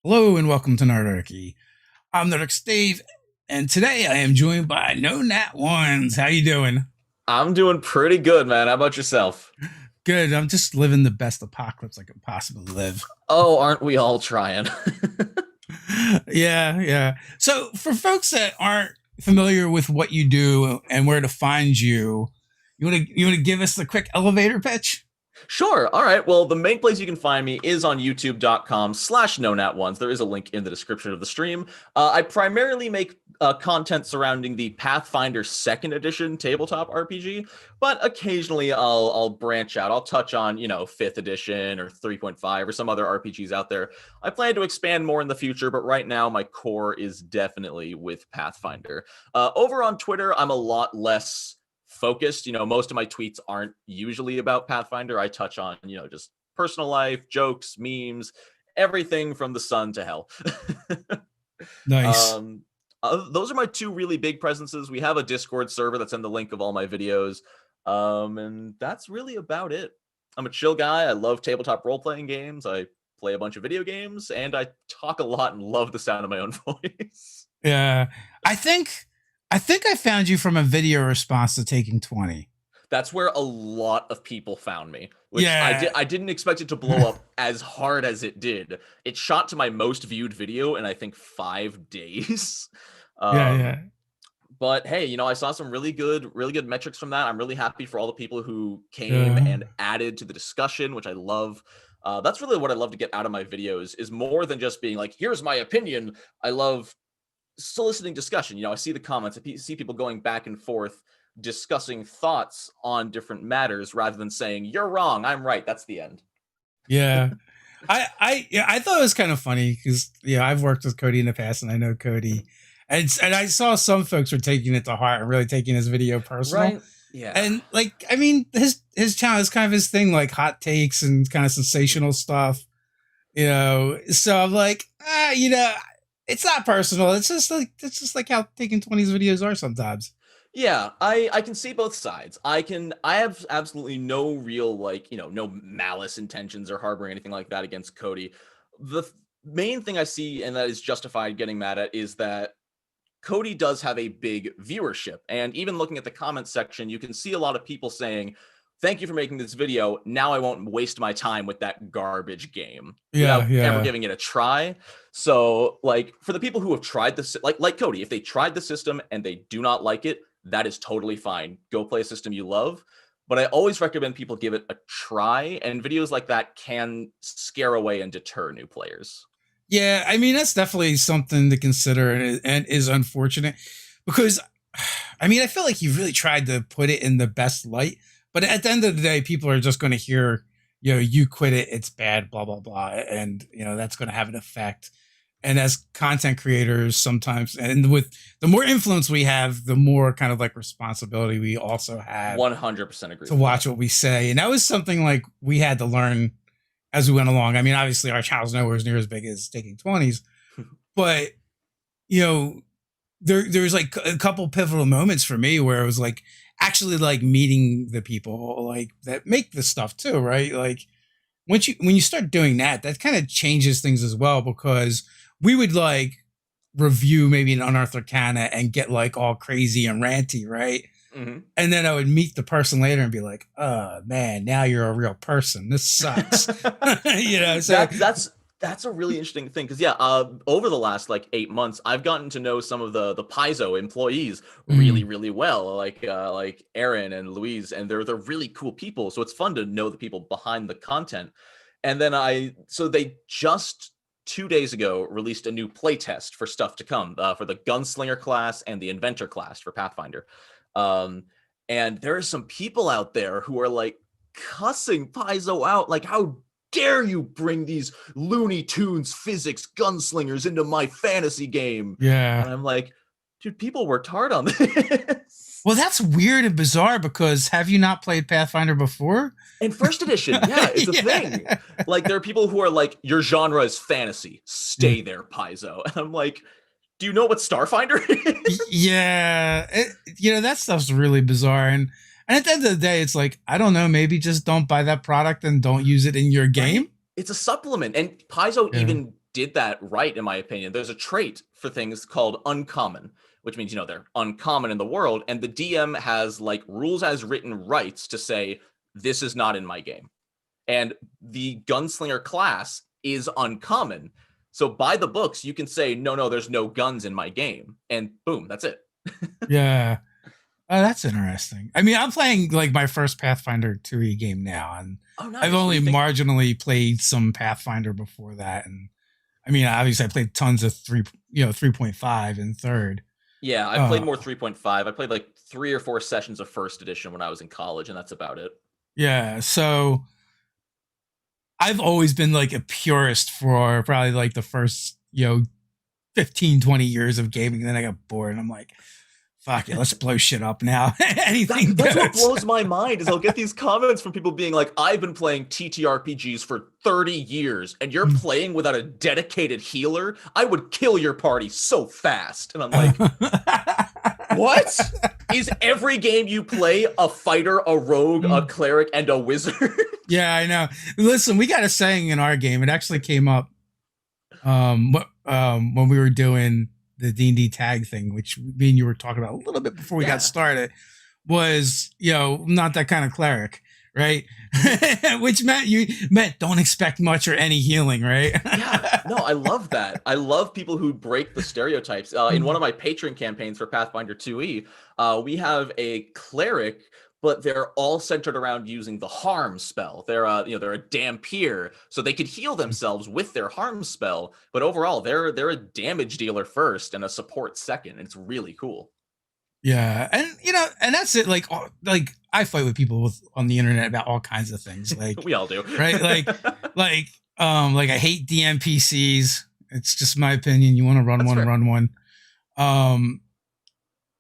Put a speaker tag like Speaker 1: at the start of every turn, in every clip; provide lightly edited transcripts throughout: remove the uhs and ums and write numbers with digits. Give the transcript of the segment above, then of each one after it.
Speaker 1: Hello and welcome to Nerdarchy. I'm Nerdarch Steve, and today I am joined by No Nat Ones. How you doing?
Speaker 2: I'm doing pretty good, man. How about yourself?
Speaker 1: Good. I'm just living the best apocalypse I could possibly live.
Speaker 2: Oh, aren't we all trying?
Speaker 1: Yeah. So for folks that aren't familiar with what you do and where to find you, you want to give us the quick elevator pitch?
Speaker 2: Sure. All right. Well, the main place you can find me is on youtube.com/nonat1s. There is a link in the description of the stream. I primarily make content surrounding the Pathfinder 2nd edition tabletop RPG, but occasionally I'll branch out. I'll touch on, 5th edition or 3.5 or some other RPGs out there. I plan to expand more in the future, but right now my core is definitely with Pathfinder. Over on Twitter, I'm a lot less focused. Most of my tweets aren't usually about Pathfinder. I touch on, just personal life, jokes, memes, everything from the sun to hell.
Speaker 1: Nice.
Speaker 2: um, those are my two really big presences. We have a Discord server that's in the link of all my videos. And that's really about it. I'm a chill guy. I love tabletop role-playing games. I play a bunch of video games, and I talk a lot and love the sound of my own voice.
Speaker 1: Yeah. I think I think I found you from a video response to Taking 20.
Speaker 2: That's where a lot of people found me, which
Speaker 1: Yeah.
Speaker 2: I didn't expect it to blow up as hard as it did. It shot to my most viewed video in I think 5 days.
Speaker 1: Yeah,
Speaker 2: Um,
Speaker 1: yeah.
Speaker 2: but hey, I saw some really good metrics from that. I'm really happy for all the people who came
Speaker 1: Yeah.
Speaker 2: and added to the discussion, which I love. That's really what I love to get out of my videos, is more than just being like, here's my opinion. I love soliciting discussion. I see the comments, I see people going back and forth discussing thoughts on different matters rather than saying you're wrong, I'm right. That's the end.
Speaker 1: Yeah. I thought it was kind of funny because I've worked with Cody in the past and I know Cody, and I saw some folks were taking it to heart and really taking his video personal.
Speaker 2: Right? Yeah.
Speaker 1: And like, I mean, his channel is kind of his thing, like hot takes and kind of sensational stuff. So I'm like, it's not personal. It's just like how Taking 20's videos are sometimes.
Speaker 2: Yeah, I can see both sides. I have absolutely no real, no malice intentions or harboring anything like that against Cody. The main thing I see, and that is justified getting mad at, is that Cody does have a big viewership. And even looking at the comments section, you can see a lot of people saying, thank you for making this video. Now I won't waste my time with that garbage game
Speaker 1: Yeah,
Speaker 2: without ever
Speaker 1: yeah.
Speaker 2: giving it a try. So, like, for the people who have tried this, like Cody, if they tried the system and they do not like it, that is totally fine. Go play a system you love. But I always recommend people give it a try, and videos like that can scare away and deter new players.
Speaker 1: Yeah, I mean that's definitely something to consider, and is unfortunate because, I mean, I feel like you really tried to put it in the best light, but at the end of the day, people are just going to hear, you quit it, it's bad, blah blah blah, and that's going to have an effect. And as content creators, sometimes, and with the more influence we have, the more kind of like responsibility we also have
Speaker 2: 100% agree
Speaker 1: to
Speaker 2: with
Speaker 1: watch
Speaker 2: that.
Speaker 1: what we say, and that was something like we had to learn as we went along. I mean, obviously our channel's nowhere near as big as Taking 20's, but you know, there's like a couple pivotal moments for me where it was like actually like meeting the people like that make this stuff too, right? Like when you start doing that, that kind of changes things as well because we would like review maybe an unearthed arcana and get like all crazy and ranty, right?
Speaker 2: Mm-hmm.
Speaker 1: And then I would meet the person later and be like, "Oh man, now you're a real person. This sucks." So
Speaker 2: That's a really interesting thing because over the last like 8 months, I've gotten to know some of the Paizo employees really
Speaker 1: mm,
Speaker 2: really well, like Aaron and Louise, and they're really cool people. So it's fun to know the people behind the content. And then they just 2 days ago released a new playtest for stuff to come for the Gunslinger class and the Inventor class for Pathfinder. Um, and there are some people out there who are like cussing Paizo out, like, how dare you bring these Looney Tunes physics gunslingers into my fantasy game?
Speaker 1: yeah.
Speaker 2: And I'm like, dude, people worked hard on this.
Speaker 1: Well, that's weird and bizarre because have you not played Pathfinder before?
Speaker 2: In first edition, yeah, it's a thing.
Speaker 1: Yeah.
Speaker 2: Like, there are people who are like, your genre is fantasy. Stay there, Paizo. And I'm like, do you know what Starfinder is?
Speaker 1: Yeah, that stuff's really bizarre, and at the end of the day, it's like I don't know, maybe just don't buy that product and don't use it in your
Speaker 2: Right?
Speaker 1: game.
Speaker 2: It's a supplement. And Paizo
Speaker 1: Yeah.
Speaker 2: even did that right, in my opinion. There's a trait for things called uncommon, which means, they're uncommon in the world. And the DM has like rules as written rights to say, this is not in my game. And the gunslinger class is uncommon. So by the books, you can say, no, there's no guns in my game. And boom, that's it.
Speaker 1: Yeah. Oh, that's interesting. I mean, I'm playing like my first Pathfinder 2e game now, and
Speaker 2: Nice.
Speaker 1: I've only marginally played some Pathfinder before that. And I mean, obviously, I played tons of 3.5 and third.
Speaker 2: Yeah, I played more 3.5. I played like 3 or 4 sessions of first edition when I was in college, and that's about it.
Speaker 1: Yeah, so I've always been like a purist for probably like the first 15, 20 years of gaming. Then I got bored, and I'm like, fuck it, let's blow shit up now. Anything
Speaker 2: that's
Speaker 1: goes.
Speaker 2: What blows my mind is I'll get these comments from people being like, I've been playing TTRPGs for 30 years and you're playing without a dedicated healer? I would kill your party so fast. And I'm like, what? Is every game you play a fighter, a rogue, a cleric, and a wizard?
Speaker 1: Yeah, I know. Listen, we got a saying in our game. It actually came up when we were doing the D&D tag thing, which me and you were talking about a little bit before we got started, was, not that kind of cleric, right? Which meant don't expect much or any healing, right?
Speaker 2: Yeah, no, I love that. I love people who break the stereotypes. In one of my Patreon campaigns for Pathfinder 2e, we have a cleric, but they're all centered around using the harm spell. They're they're a Dampier, so they could heal themselves with their harm spell. But overall, they're a damage dealer first and a support second. And it's really cool.
Speaker 1: Yeah, and and that's it. Like I fight with people on the internet about all kinds of things. Like
Speaker 2: we all do,
Speaker 1: right? Like I hate DMPCs. It's just my opinion. You want to run
Speaker 2: That's
Speaker 1: one,
Speaker 2: fair.
Speaker 1: run one.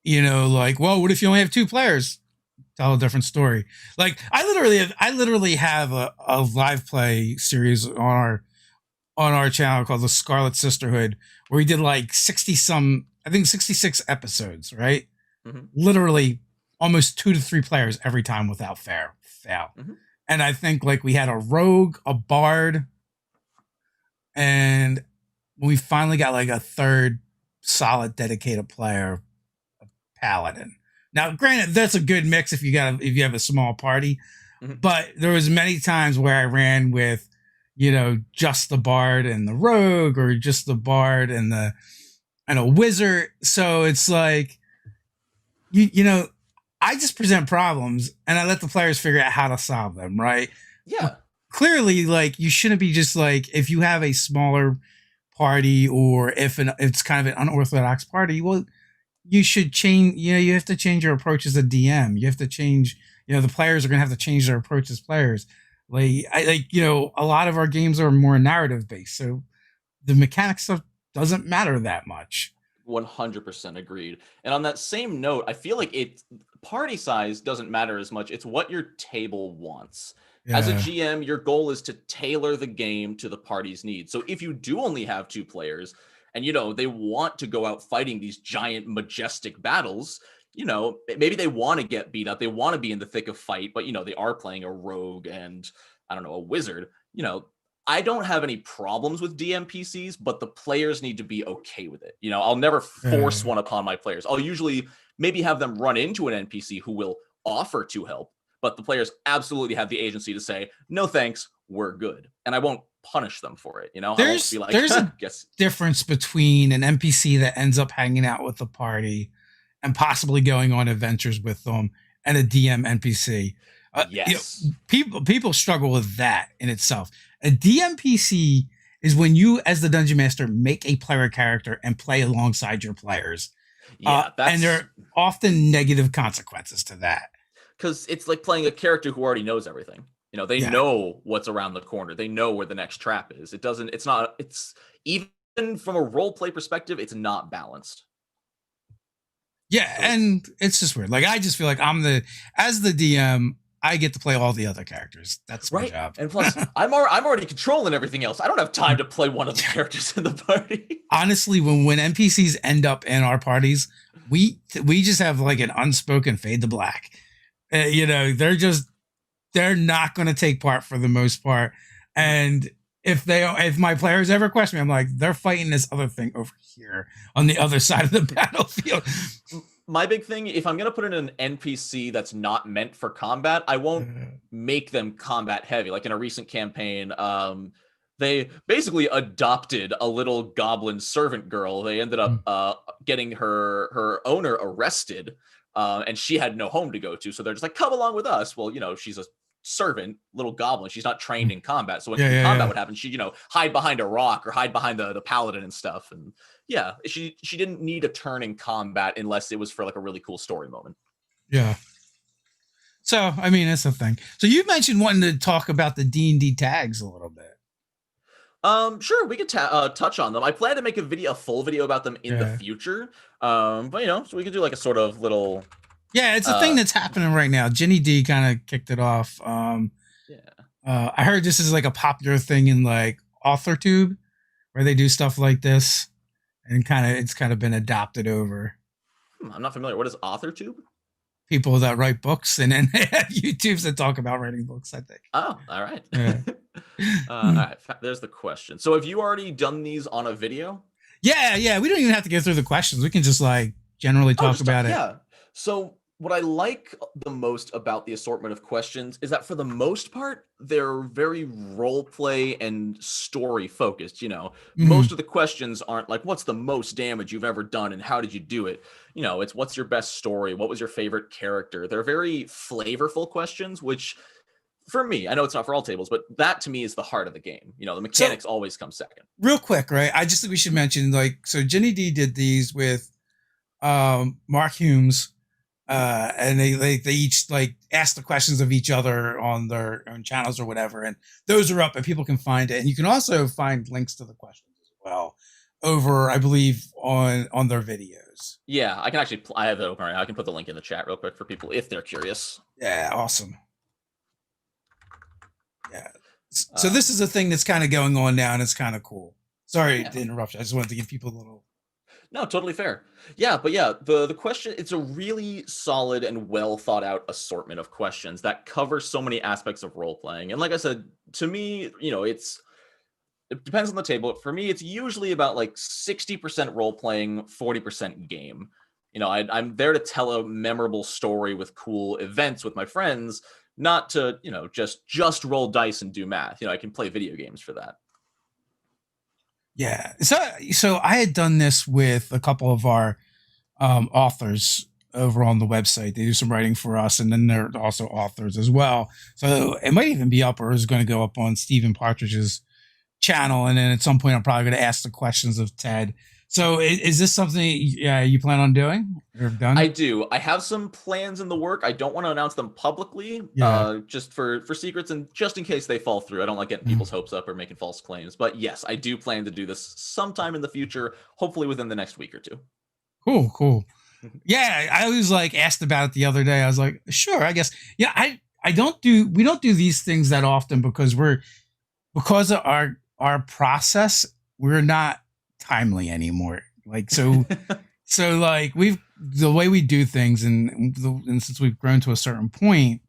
Speaker 1: Like, well, what if you only have 2 players? Tell a different story. Like I literally have a live play series on our channel called the Scarlet Sisterhood, where we did like 66 episodes, right?
Speaker 2: Mm-hmm.
Speaker 1: Literally almost 2 to 3 players every time without fail.
Speaker 2: Mm-hmm.
Speaker 1: And I think like we had a rogue, a bard, and when we finally got like a third solid dedicated player, a paladin. Now, granted, that's a good mix if you have a small party, but there was many times where I ran with, just the bard and the rogue, or just the bard and a wizard. So it's like, I just present problems and I let the players figure out how to solve them, right?
Speaker 2: Yeah.
Speaker 1: Clearly, like you shouldn't be just like, if you have a smaller party or if it's kind of an unorthodox party, well, you should change, you have to change your approach as a DM. You have to change, the players are going to have to change their approach as players. A lot of our games are more narrative based. So the mechanic stuff doesn't matter that much.
Speaker 2: 100% agreed. And on that same note, I feel like party size doesn't matter as much. It's what your table wants. Yeah. As a GM, your goal is to tailor the game to the party's needs. So if you do only have 2 players, and, they want to go out fighting these giant, majestic battles, maybe they want to get beat up. They want to be in the thick of fight, but, they are playing a rogue and, I don't know, a wizard. I don't have any problems with DMPCs, but the players need to be okay with it. I'll never force one upon my players. I'll usually maybe have them run into an NPC who will offer to help, but the players absolutely have the agency to say, no, thanks, we're good. And I won't punish them for it.
Speaker 1: There's a difference between an NPC that ends up hanging out with the party and possibly going on adventures with them and a DM NPC.
Speaker 2: Yes.
Speaker 1: People struggle with that in itself. A DMPC is when you, as the dungeon master, make a player character and play alongside your players. Yeah, and there are often negative consequences to that.
Speaker 2: Because it's like playing a character who already knows everything. They know what's around the corner. They know where the next trap is. It's even from a role play perspective, it's not balanced.
Speaker 1: Yeah, and it's just weird. Like, I just feel like as the DM, I get to play all the other characters. That's my job.
Speaker 2: And plus, I'm already controlling everything else. I don't have time to play one of the characters in the party.
Speaker 1: Honestly, when NPCs end up in our parties, we just have like an unspoken fade to black. They're not going to take part for the most part. And if my players ever question me, I'm like, they're fighting this other thing over here on the other side of the battlefield.
Speaker 2: My big thing, if I'm going to put in an NPC that's not meant for combat, I won't make them combat heavy. Like in a recent campaign, they basically adopted a little goblin servant girl. They ended up getting her owner arrested, and she had no home to go to. So they're just like, come along with us. Well, she's a servant, little goblin. She's not trained in combat. So when combat would happen, she'd, hide behind a rock or hide behind the paladin and stuff. And yeah, she didn't need a turn in combat unless it was for like a really cool story moment.
Speaker 1: Yeah. So, I mean, that's the thing. So you mentioned wanting to talk about the D&D tags a little bit.
Speaker 2: Sure, we could touch on them. I plan to make a full video about them in the future. But so we could do like a sort of little.
Speaker 1: Yeah, it's a thing that's happening right now. Jenny D kind of kicked it off. I heard this is like a popular thing in like AuthorTube, where they do stuff like this, and it's kind of been adopted over.
Speaker 2: I'm not familiar. What is AuthorTube?
Speaker 1: People that write books, and then they have YouTubes that talk about writing books, I think.
Speaker 2: Oh, all right. Yeah. All right. There's the question. So have you already done these on a video?
Speaker 1: Yeah. We don't even have to go through the questions. We can just like generally talk about it.
Speaker 2: Yeah. So what I like the most about the assortment of questions is that for the most part, they're very role play and story focused. Most of the questions aren't like, what's the most damage you've ever done and how did you do it? It's what's your best story? What was your favorite character? They're very flavorful questions, which for me, I know it's not for all tables, but that to me is the heart of the game. The mechanics always come second.
Speaker 1: Real quick, right? I just think we should mention, so Jenny D did these with Mark Humes. And they each like ask the questions of each other on their own channels or whatever, and those are up and people can find it. And you can also find links to the questions as well over, I believe, on their videos.
Speaker 2: Yeah, I can actually I have it open right now. I can put the link in the chat real quick for people if they're curious.
Speaker 1: Yeah, awesome. Yeah, so this is a thing that's kind of going on now, and it's kind of cool. Sorry to interrupt you. I just wanted to give people a little.
Speaker 2: No, totally fair. Yeah, but yeah, the question, it's a really solid and well thought out assortment of questions that cover so many aspects of role playing. And like I said, to me, it depends on the table. For me, it's usually about like 60% role playing, 40% game. I'm there to tell a memorable story with cool events with my friends, not to, just roll dice and do math. I can play video games for that.
Speaker 1: Yeah. So I had done this with a couple of our authors over on the website. They do some writing for us, and then they're also authors as well. So it might even be up, or is going to go up on Stephen Partridge's channel. And then at some point, I'm probably going to ask the questions of Ted. So is this something you plan on doing or have done?
Speaker 2: I do. I have some plans in the work. I don't want to announce them publicly, just for secrets and just in case they fall through. I don't like getting people's hopes up or making false claims. But yes, I do plan to do this sometime in the future, hopefully within the next week or two. Cool.
Speaker 1: Yeah, I was like asked about it the other day. I was like, sure, I guess. Yeah, we don't do these things that often because of our process, we're not timely anymore. Like so like the way we do things and since we've grown to a certain point,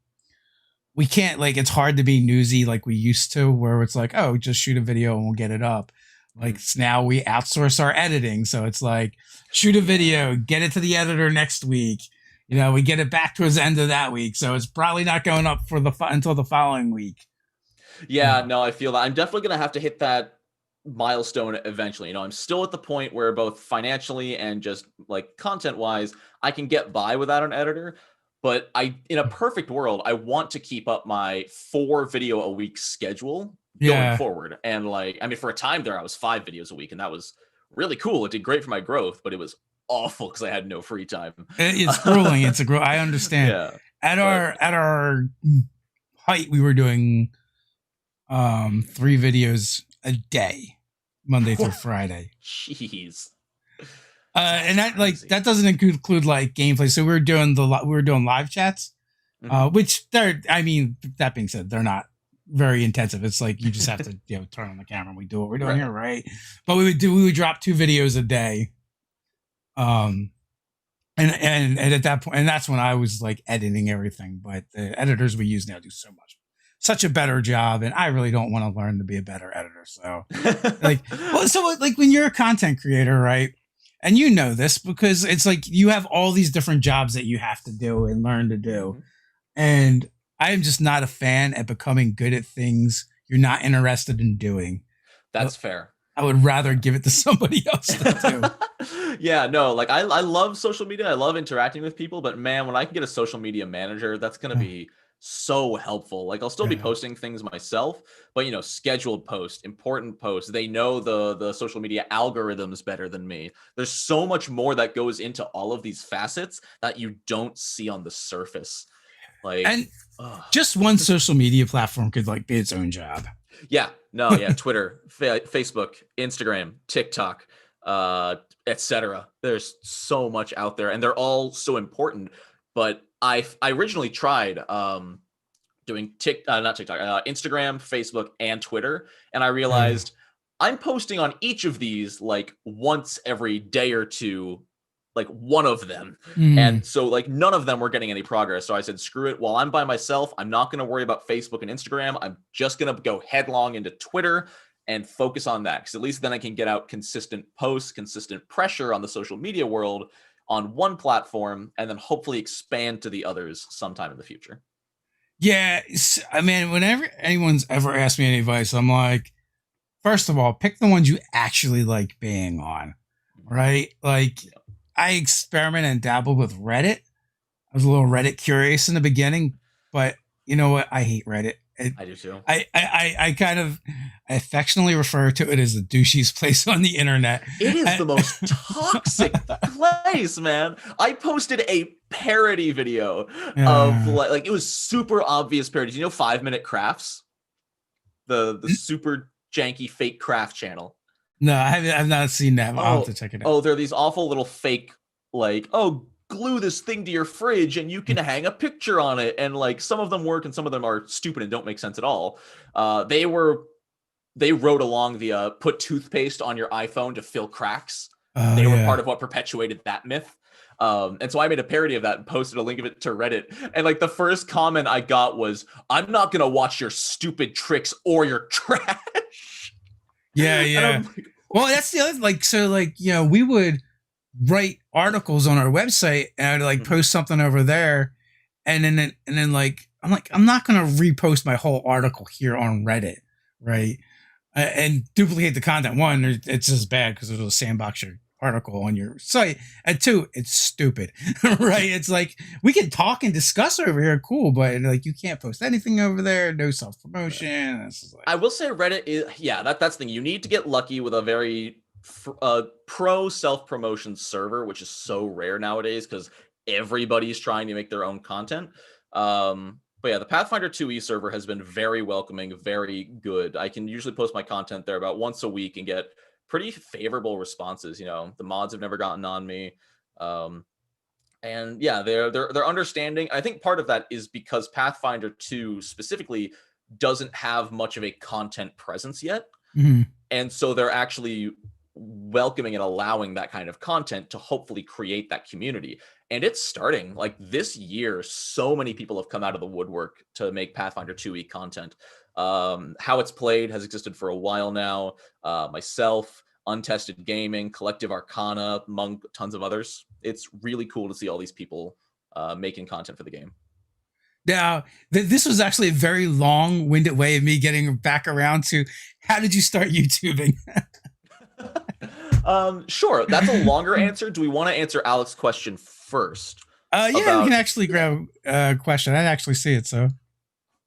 Speaker 1: we can't, like, it's hard to be newsy like we used to, where it's like, oh, just shoot a video and we'll get it up. Like now we outsource our editing, so it's like shoot a video, get it to the editor next week, we get it back towards the end of that week, so it's probably not going up for until the following week.
Speaker 2: No, I feel that I'm definitely gonna have to hit that milestone eventually. I'm still at the point where both financially and just like content wise, I can get by without an editor. But in a perfect world, I want to keep up my 4 video a week schedule going forward. And for a time there, I was 5 videos a week, and that was really cool. It did great for my growth, but it was awful because I had no free time.
Speaker 1: It's grueling. I understand. Yeah. At our height, we were doing 3 videos a day, Monday through Friday.
Speaker 2: Jeez.
Speaker 1: And that doesn't include like gameplay. So we were doing live chats, which that being said, they're not very intensive. It's like you just have to turn on the camera and we do what we're doing here, right? But we would drop 2 videos a day. And at that point, and that's when I was like editing everything. But the editors we use now do so much such a better job, and I really don't want to learn to be a better editor. So like, well, so like when you're a content creator, right? And you know this because it's like you have all these different jobs that you have to do and learn to do.
Speaker 2: Mhm.
Speaker 1: And I am just not a fan at becoming good at things you're not interested in doing.
Speaker 2: That's fair.
Speaker 1: I would rather give it to somebody else to do.
Speaker 2: Yeah, no, like I love social media. I love interacting with people, but man, when I can get a social media manager, that's gonna be so helpful. Like I'll still be
Speaker 1: Yeah.
Speaker 2: posting things myself, but scheduled posts, important posts. They know the social media algorithms better than me. There's so much more that goes into all of these facets that you don't see on the surface. Like,
Speaker 1: And
Speaker 2: ugh.
Speaker 1: just one social media platform could like be its own job.
Speaker 2: Yeah, no, yeah, Twitter, Facebook, Instagram, TikTok, etc. There's so much out there, and they're all so important. But I originally tried doing not TikTok, Instagram, Facebook, and Twitter, and I realized I'm posting on each of these like once every day or two, like one of them. And so like none of them were getting any progress. So I said, screw it. While I'm by myself, I'm not going to worry about Facebook and Instagram. I'm just going to go headlong into Twitter and focus on that. Because at least then I can get out consistent posts, consistent pressure on the social media world on one platform, and then hopefully expand to the others sometime in the future.
Speaker 1: Yeah, I mean, whenever anyone's ever asked me any advice, I'm like, first of all, pick the ones you actually like being on, right? Like, I experiment and dabbled with Reddit. I was a little Reddit curious in the beginning, but you know what? I hate Reddit.
Speaker 2: I do too.
Speaker 1: I kind of affectionately refer to it as the douchiest place on the internet.
Speaker 2: It is the most toxic place, man. I posted a parody video of like it was super obvious parodies. 5-minute crafts, the super janky fake craft channel.
Speaker 1: No, I've not seen that. I'll have to check it out.
Speaker 2: Oh, they're these awful little fake, like, oh, glue this thing to your fridge and you can hang a picture on it. And like some of them work and some of them are stupid and don't make sense at all. They wrote along the put toothpaste on your iPhone to fill cracks. They were part of what perpetuated that myth. And so I made a parody of that and posted a link of it to Reddit. And like the first comment I got was, "I'm not going to watch your stupid tricks or your trash."
Speaker 1: Yeah, yeah. Like, well, that's the other, like, so like, we would write articles on our website and I'd like post something over there. And then like, I'm not going to repost my whole article here on Reddit. Right. And duplicate the content. One, it's just bad because it'll sandbox your article on your site. And two, it's stupid. Right. It's like, we can talk and discuss over here. Cool. But like, you can't post anything over there. No self-promotion. Like,
Speaker 2: I will say Reddit is, that's the thing. You need to get lucky with a very pro self-promotion server, which is so rare nowadays because everybody's trying to make their own content. But yeah, the Pathfinder 2e server has been very welcoming, very good. I can usually post my content there about once a week and get pretty favorable responses. The mods have never gotten on me. And yeah, they're understanding. I think part of that is because Pathfinder 2 specifically doesn't have much of a content presence yet. And so they're actually welcoming and allowing that kind of content to hopefully create that community. And it's starting like this year. So many people have come out of the woodwork to make Pathfinder 2e content. How It's Played has existed for a while now. Myself, Untested Gaming, Collective Arcana, among tons of others. It's really cool to see all these people making content for the game.
Speaker 1: Now, this was actually a very long-winded way of me getting back around to how did you start YouTubing?
Speaker 2: Sure. That's a longer answer. Do we want to answer Alex's question first?
Speaker 1: Yeah, we can actually grab a question. I actually see it, so.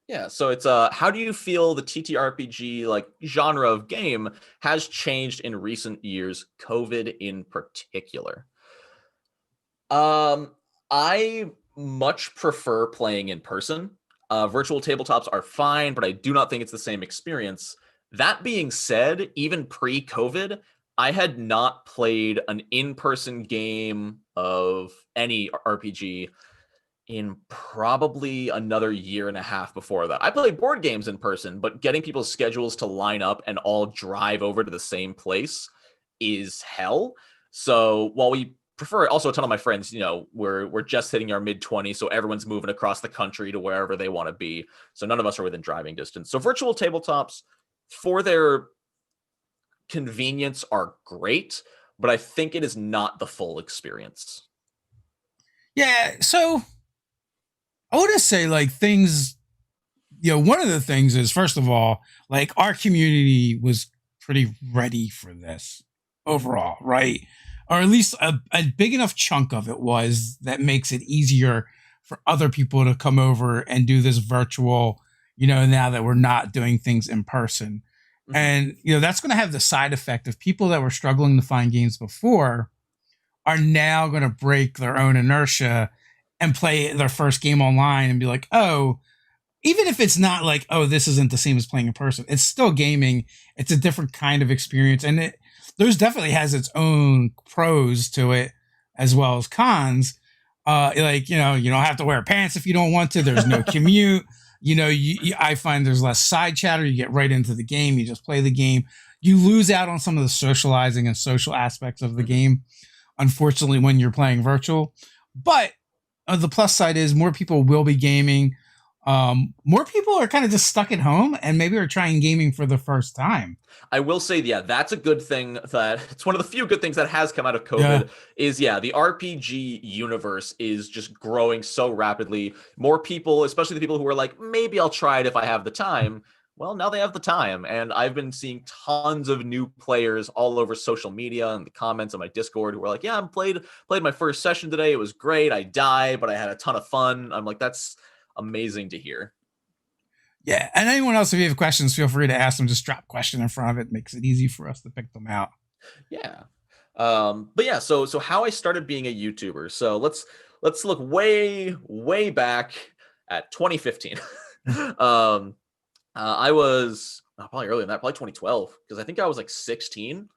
Speaker 2: Yeah, so it's how do you feel the TTRPG like genre of game has changed in recent years, COVID in particular? I much prefer playing in person. Virtual tabletops are fine, but I do not think it's the same experience. That being said, even pre-COVID, I had not played an in-person game of any RPG in probably another year and a half before that. I played board games in person, but getting people's schedules to line up and all drive over to the same place is hell. So while we prefer it. Also, a ton of my friends, we're just hitting our mid-20s, so everyone's moving across the country to wherever they want to be. So none of us are within driving distance. So virtual tabletops, for their convenience, are great, but I think it is not the full experience.
Speaker 1: Yeah, so I want to say like things. One of the things is, first of all, like our community was pretty ready for this overall, right? Or at least a big enough chunk of it was that makes it easier for other people to come over and do this virtual, now that we're not doing things in person.
Speaker 2: Mhm.
Speaker 1: And, that's going to have the side effect of people that were struggling to find games before are now going to break their own inertia and play their first game online and be like, oh, even if it's not like, oh, this isn't the same as playing in person, it's still gaming. It's a different kind of experience. And there's definitely has its own pros to it as well as cons. Like, you don't have to wear pants if you don't want to. There's no commute. I find there's less side chatter. You get right into the game. You just play the game. You lose out on some of the socializing and social aspects of the game, unfortunately, when you're playing virtual. But the plus side is more people will be gaming. More people are kind of just stuck at home and maybe are trying gaming for the first time.
Speaker 2: I will say, yeah, that's a good thing. That it's one of the few good things that has come out of COVID. The RPG universe is just growing so rapidly. More people, especially the people who are like, maybe I'll try it if I have the time. Well, now they have the time, and I've been seeing tons of new players all over social media and the comments on my Discord who are like, "Yeah, I played my first session today. It was great. I died, but I had a ton of fun." I'm like, that's amazing to hear.
Speaker 1: Yeah. And anyone else, if you have questions, feel free to ask them. Just drop question in front of it. Makes it easy for us to pick them out.
Speaker 2: Yeah. But yeah, so how I started being a YouTuber. So let's look way back at 2015. I was probably earlier than that, probably 2012, because I think I was like 16.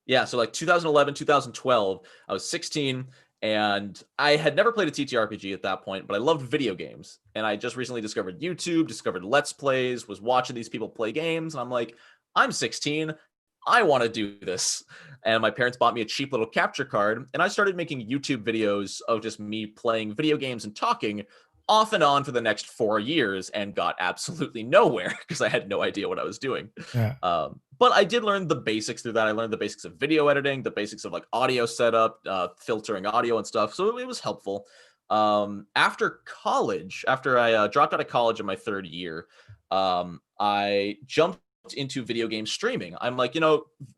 Speaker 2: Yeah, so like 2011, 2012, I was 16, and I had never played a TTRPG at that point, but I loved video games. And I just recently discovered YouTube, discovered Let's Plays, was watching these people play games, and I'm like, I'm 16. I want to do this. And my parents bought me a cheap little capture card, and I started making YouTube videos of just me playing video games and talking off and on for the next 4 years, and got absolutely nowhere because I had no idea what I was doing.
Speaker 1: Yeah.
Speaker 2: But I did learn the basics through that. I learned the basics of video editing, the basics of like audio setup, filtering audio and stuff. So it was helpful. After college, after I dropped out of college in my third year, I jumped into video game streaming. I'm like,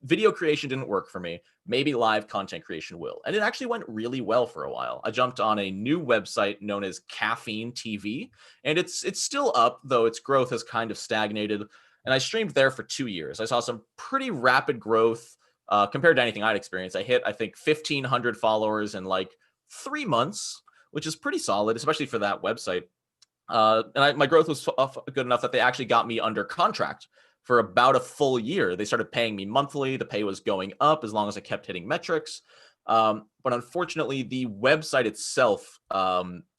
Speaker 2: video creation didn't work for me. Maybe live content creation will. And it actually went really well for a while. I jumped on a new website known as Caffeine TV, and it's still up, though its growth has kind of stagnated. And I streamed there for 2 years. I saw some pretty rapid growth compared to anything I'd experienced. I hit, I think, 1,500 followers in like 3 months, which is pretty solid, especially for that website. My growth was good enough that they actually got me under contract for about a full year. They started paying me monthly. The pay was going up as long as I kept hitting metrics. But unfortunately, the website itself,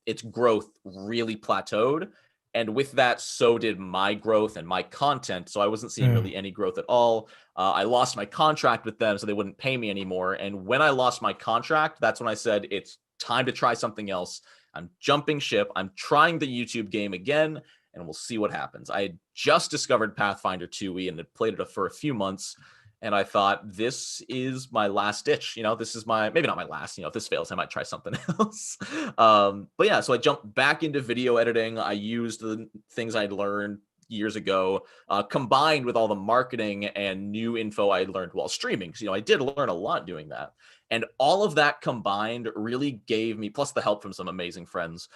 Speaker 2: its growth really plateaued. And with that, so did my growth and my content. So I wasn't seeing really any growth at all. I lost my contract with them, so they wouldn't pay me anymore. And when I lost my contract, that's when I said, it's time to try something else. I'm jumping ship. I'm trying the YouTube game again, and we'll see what happens. I had just discovered Pathfinder 2e and had played it for a few months. And I thought, this is my last ditch. This is maybe not my last, if this fails, I might try something else. But yeah, so I jumped back into video editing. I used the things I'd learned years ago, combined with all the marketing and new info I learned while streaming. Because, I did learn a lot doing that. And all of that combined really gave me, plus the help from some amazing friends,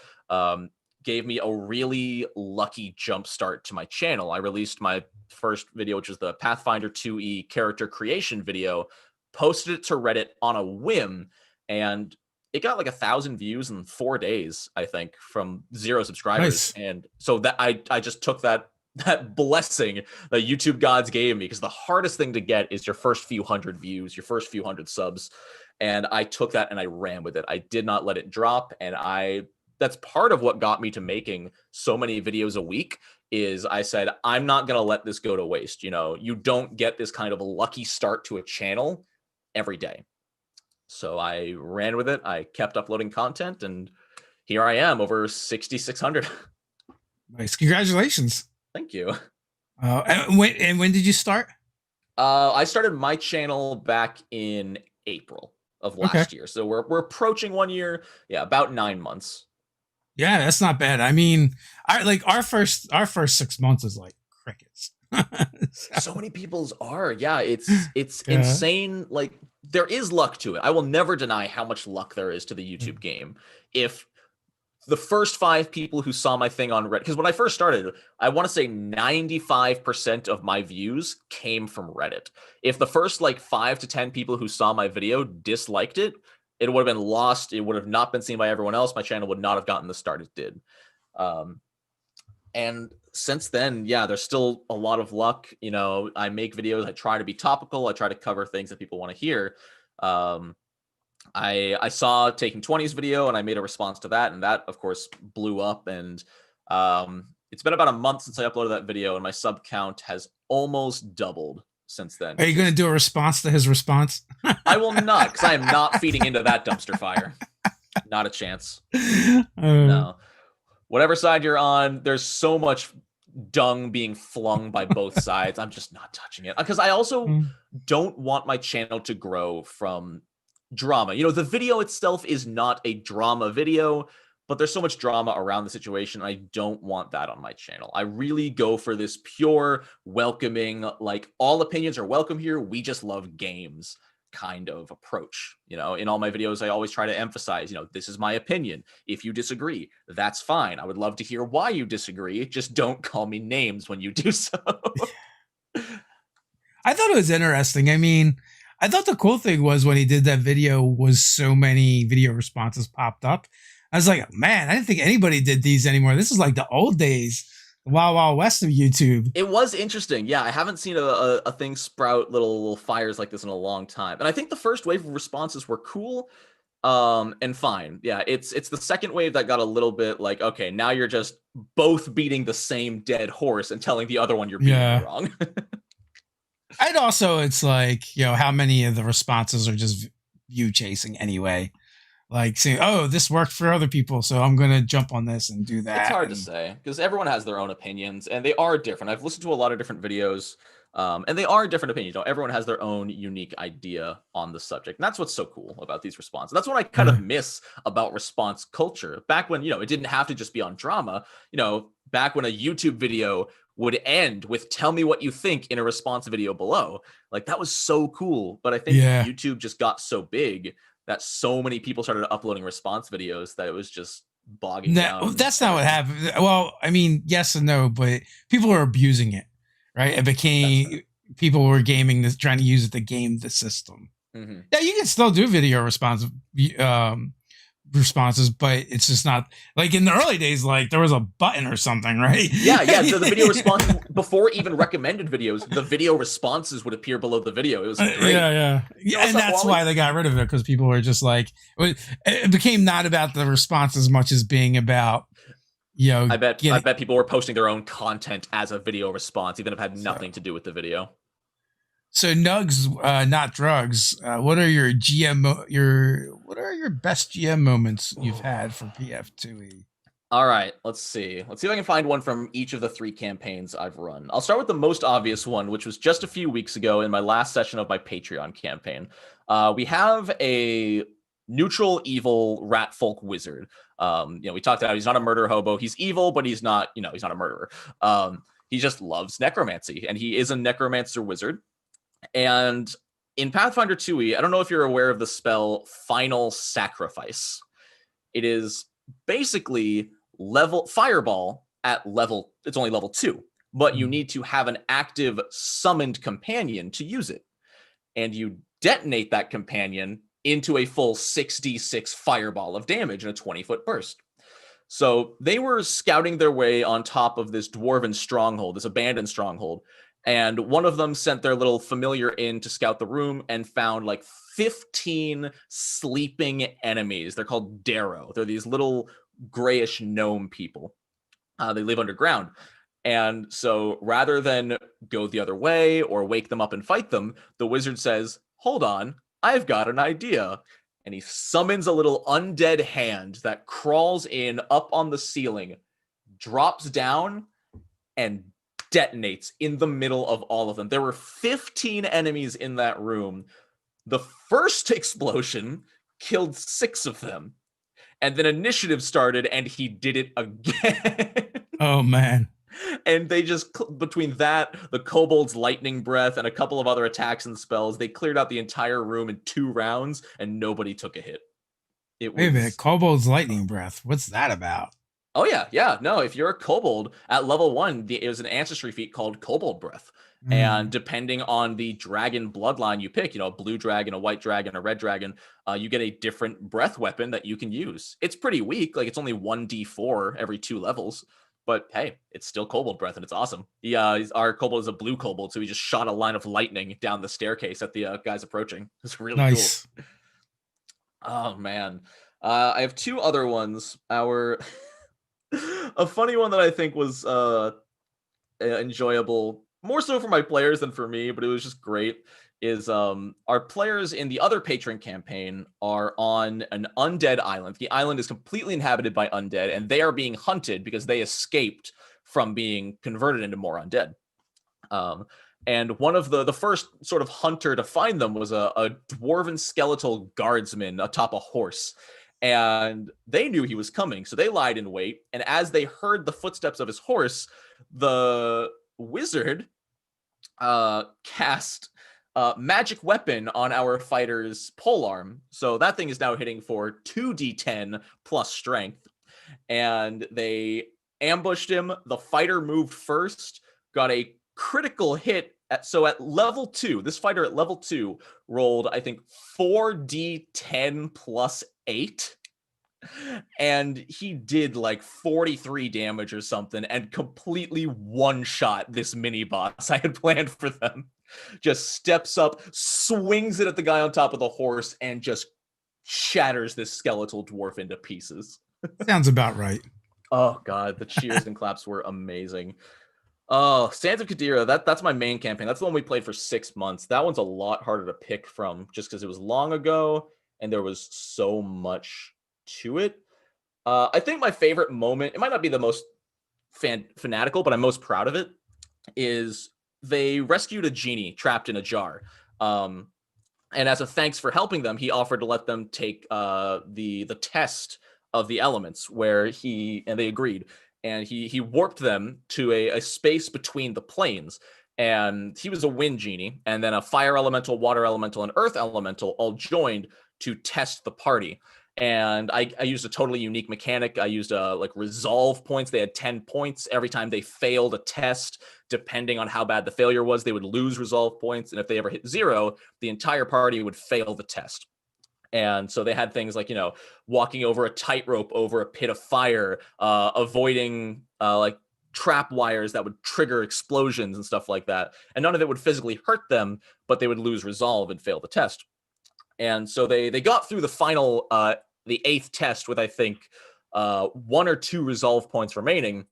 Speaker 2: gave me a really lucky jump start to my channel. I released my first video, which was the Pathfinder 2e character creation video, posted it to Reddit on a whim, and it got like 1,000 views in 4 days, I think, from 0 subscribers.
Speaker 1: Nice.
Speaker 2: And so that I just took that blessing that YouTube gods gave me, because the hardest thing to get is your first few hundred views, your first few hundred subs. And I took that and I ran with it. I did not let it drop. And that's part of what got me to making so many videos a week, is I said, I'm not going to let this go to waste. You don't get this kind of a lucky start to a channel every day. So I ran with it. I kept uploading content, and here I am, over 6,600.
Speaker 1: Nice. Congratulations.
Speaker 2: Thank you.
Speaker 1: And when did you start?
Speaker 2: I started my channel back in April of
Speaker 1: Okay.
Speaker 2: last year. So we're approaching 1 year. Yeah, about 9 months.
Speaker 1: Yeah, that's not bad. I mean, our first 6 months is like crickets.
Speaker 2: So many people's are. Yeah, it's
Speaker 1: Yeah.
Speaker 2: insane. Like, there is luck to it. I will never deny how much luck there is to the YouTube game. If the first 5 people who saw my thing on Reddit, because when I first started, I want to say 95% of my views came from Reddit. If the first like 5 to 10 people who saw my video disliked it, it would have been lost. It would have not been seen by everyone else. My channel would not have gotten the start it did. And since then, yeah, there's still a lot of luck. You know, I make videos. I try to be topical. I try to cover things that people want to hear. I saw Taking 20's video, and I made a response to that, and that of course blew up. And it's been about a month since I uploaded that video, and my sub count has almost doubled since then.
Speaker 1: Are you going to do a response to his response?
Speaker 2: I will not, because I am not feeding into that dumpster fire. Not a chance. No. Whatever side you're on, there's so much dung being flung by both sides. I'm just not touching it, because I also don't want my channel to grow from drama. You know, the video itself is not a drama video, but there's so much drama around the situation. I don't want that on my channel. I really go for this pure, welcoming, like, all opinions are welcome here. We just love games kind of approach. You know, in all my videos, I always try to emphasize, you know, this is my opinion. If you disagree, that's fine. I would love to hear why you disagree. Just don't call me names when you do so.
Speaker 1: I thought it was interesting. I mean, I thought the cool thing was when he did that video was so many video responses popped up. I was like, man, I didn't think anybody did these anymore. This is like the old days, the Wild Wild West of YouTube.
Speaker 2: It was interesting. Yeah, I haven't seen a thing sprout little fires like this in a long time. And I think the first wave of responses were cool and fine. Yeah, it's the second wave that got a little bit like, okay, now you're just both beating the same dead horse and telling the other one you're beating wrong.
Speaker 1: And also, it's like, you know, how many of the responses are just view chasing anyway? Like saying, oh, this worked for other people, so I'm going to jump on this and do that.
Speaker 2: It's hard to say, because everyone has their own opinions, and they are different. I've listened to a lot of different videos, and they are different opinions. You know, everyone has their own unique idea on the subject. And that's what's so cool about these responses. That's what I kind of miss about response culture. Back when, you know, it didn't have to just be on drama. You know, back when a YouTube video would end with "tell me what you think" in a response video below. Like, that was so cool. But I think YouTube just got so big that so many people started uploading response videos that it was just bogging down.
Speaker 1: That's not what happened. Well, I mean, yes and no, but people were abusing it, right? It became, people were gaming this, trying to use it to game the system. Yeah, you can still do video responses, but it's just not like in the early days, like there was a button or something, right?
Speaker 2: Yeah. So the video responses, before even recommended videos, the video responses would appear below the video. It was great.
Speaker 1: Yeah. And that's why they got rid of it, because people were just like, it became not about the response as much as being about, you know,
Speaker 2: I bet people were posting their own content as a video response, even if it had nothing to do with the video.
Speaker 1: So Nugs, not drugs. What are your what are your best GM moments you've had for PF2E?
Speaker 2: All right, let's see. Let's see if I can find one from each of the 3 campaigns I've run. I'll start with the most obvious one, which was just a few weeks ago in my last session of my Patreon campaign. We have a neutral evil rat folk wizard. You know, we talked about he's not a murder hobo. He's evil, but he's not, you know, he's not a murderer. He just loves necromancy, and he is a necromancer wizard. And in Pathfinder 2e, I don't know if you're aware of the spell Final Sacrifice. It is basically fireball at level, it's only level 2, but you need to have an active summoned companion to use it. And you detonate that companion into a full 6d6 fireball of damage in a 20-foot burst. So they were scouting their way on top of this dwarven stronghold, this abandoned stronghold. And one of them sent their little familiar in to scout the room and found like 15 sleeping enemies. They're called Darrow. They're these little grayish gnome people. They live underground. And so rather than go the other way or wake them up and fight them, the wizard says, hold on, I've got an idea. and he summons a little undead hand that crawls in up on the ceiling, drops down, and detonates in the middle of all of them. There were 15 enemies in that room. The first explosion killed 6 of them. And then initiative started, and he did it again.
Speaker 1: Oh, man.
Speaker 2: And they just, between that, the kobold's lightning breath, and a couple of other attacks and spells, they cleared out the entire room in 2 rounds, and nobody took a hit. It
Speaker 1: Wait a minute.
Speaker 2: was...
Speaker 1: Kobold's lightning breath. What's that about?
Speaker 2: Oh, yeah. No, if you're a kobold at level 1, it was an ancestry feat called Kobold Breath. And depending on the dragon bloodline you pick, a blue dragon, a white dragon, a red dragon, you get a different breath weapon that you can use. It's pretty weak. Like, it's only 1d4 every 2 levels. But hey, it's still Kobold Breath, and it's awesome. Our kobold is a blue kobold, so he just shot a line of lightning down the staircase at the guys approaching. It's really
Speaker 1: nice.
Speaker 2: Cool. Oh, man. I have 2 other ones. A funny one that I think was enjoyable, more so for my players than for me, but it was just great, is our players in the other patron campaign are on an undead island. The island is completely inhabited by undead, and they are being hunted because they escaped from being converted into more undead. And one of the first sort of hunter to find them was a dwarven skeletal guardsman atop a horse. And they knew he was coming, so they lied in wait. And as they heard the footsteps of his horse, the wizard cast magic weapon on our fighter's polearm. So that thing is now hitting for 2d10 plus strength. And they ambushed him. The fighter moved first, got a critical hit. At level 2, this fighter at level 2 rolled, I think, 4d10 plus 8. And he did like 43 damage or something and completely one-shot this mini-boss I had planned for them. Just steps up, swings it at the guy on top of the horse, and just shatters this skeletal dwarf into pieces.
Speaker 1: Sounds about right.
Speaker 2: Oh, God. The cheers and claps were amazing. Oh, Sands of Qadira, that's my main campaign. That's the one we played for 6 months. That one's a lot harder to pick from just because it was long ago and there was so much to it. I think my favorite moment, it might not be the most fanatical, but I'm most proud of it, is they rescued a genie trapped in a jar. And as a thanks for helping them, he offered to let them take the test of the elements and they agreed. And he warped them to a space between the planes. And he was a wind genie, and then a fire elemental, water elemental, and earth elemental all joined to test the party. And I used a totally unique mechanic. I used resolve points. They had 10 points. Every time they failed a test, depending on how bad the failure was, they would lose resolve points. And if they ever hit 0, the entire party would fail the test. And so they had things like, walking over a tightrope over a pit of fire, avoiding trap wires that would trigger explosions and stuff like that. And none of it would physically hurt them, but they would lose resolve and fail the test. And so they got through the final, the 8th test with, I think, 1 or 2 resolve points remaining.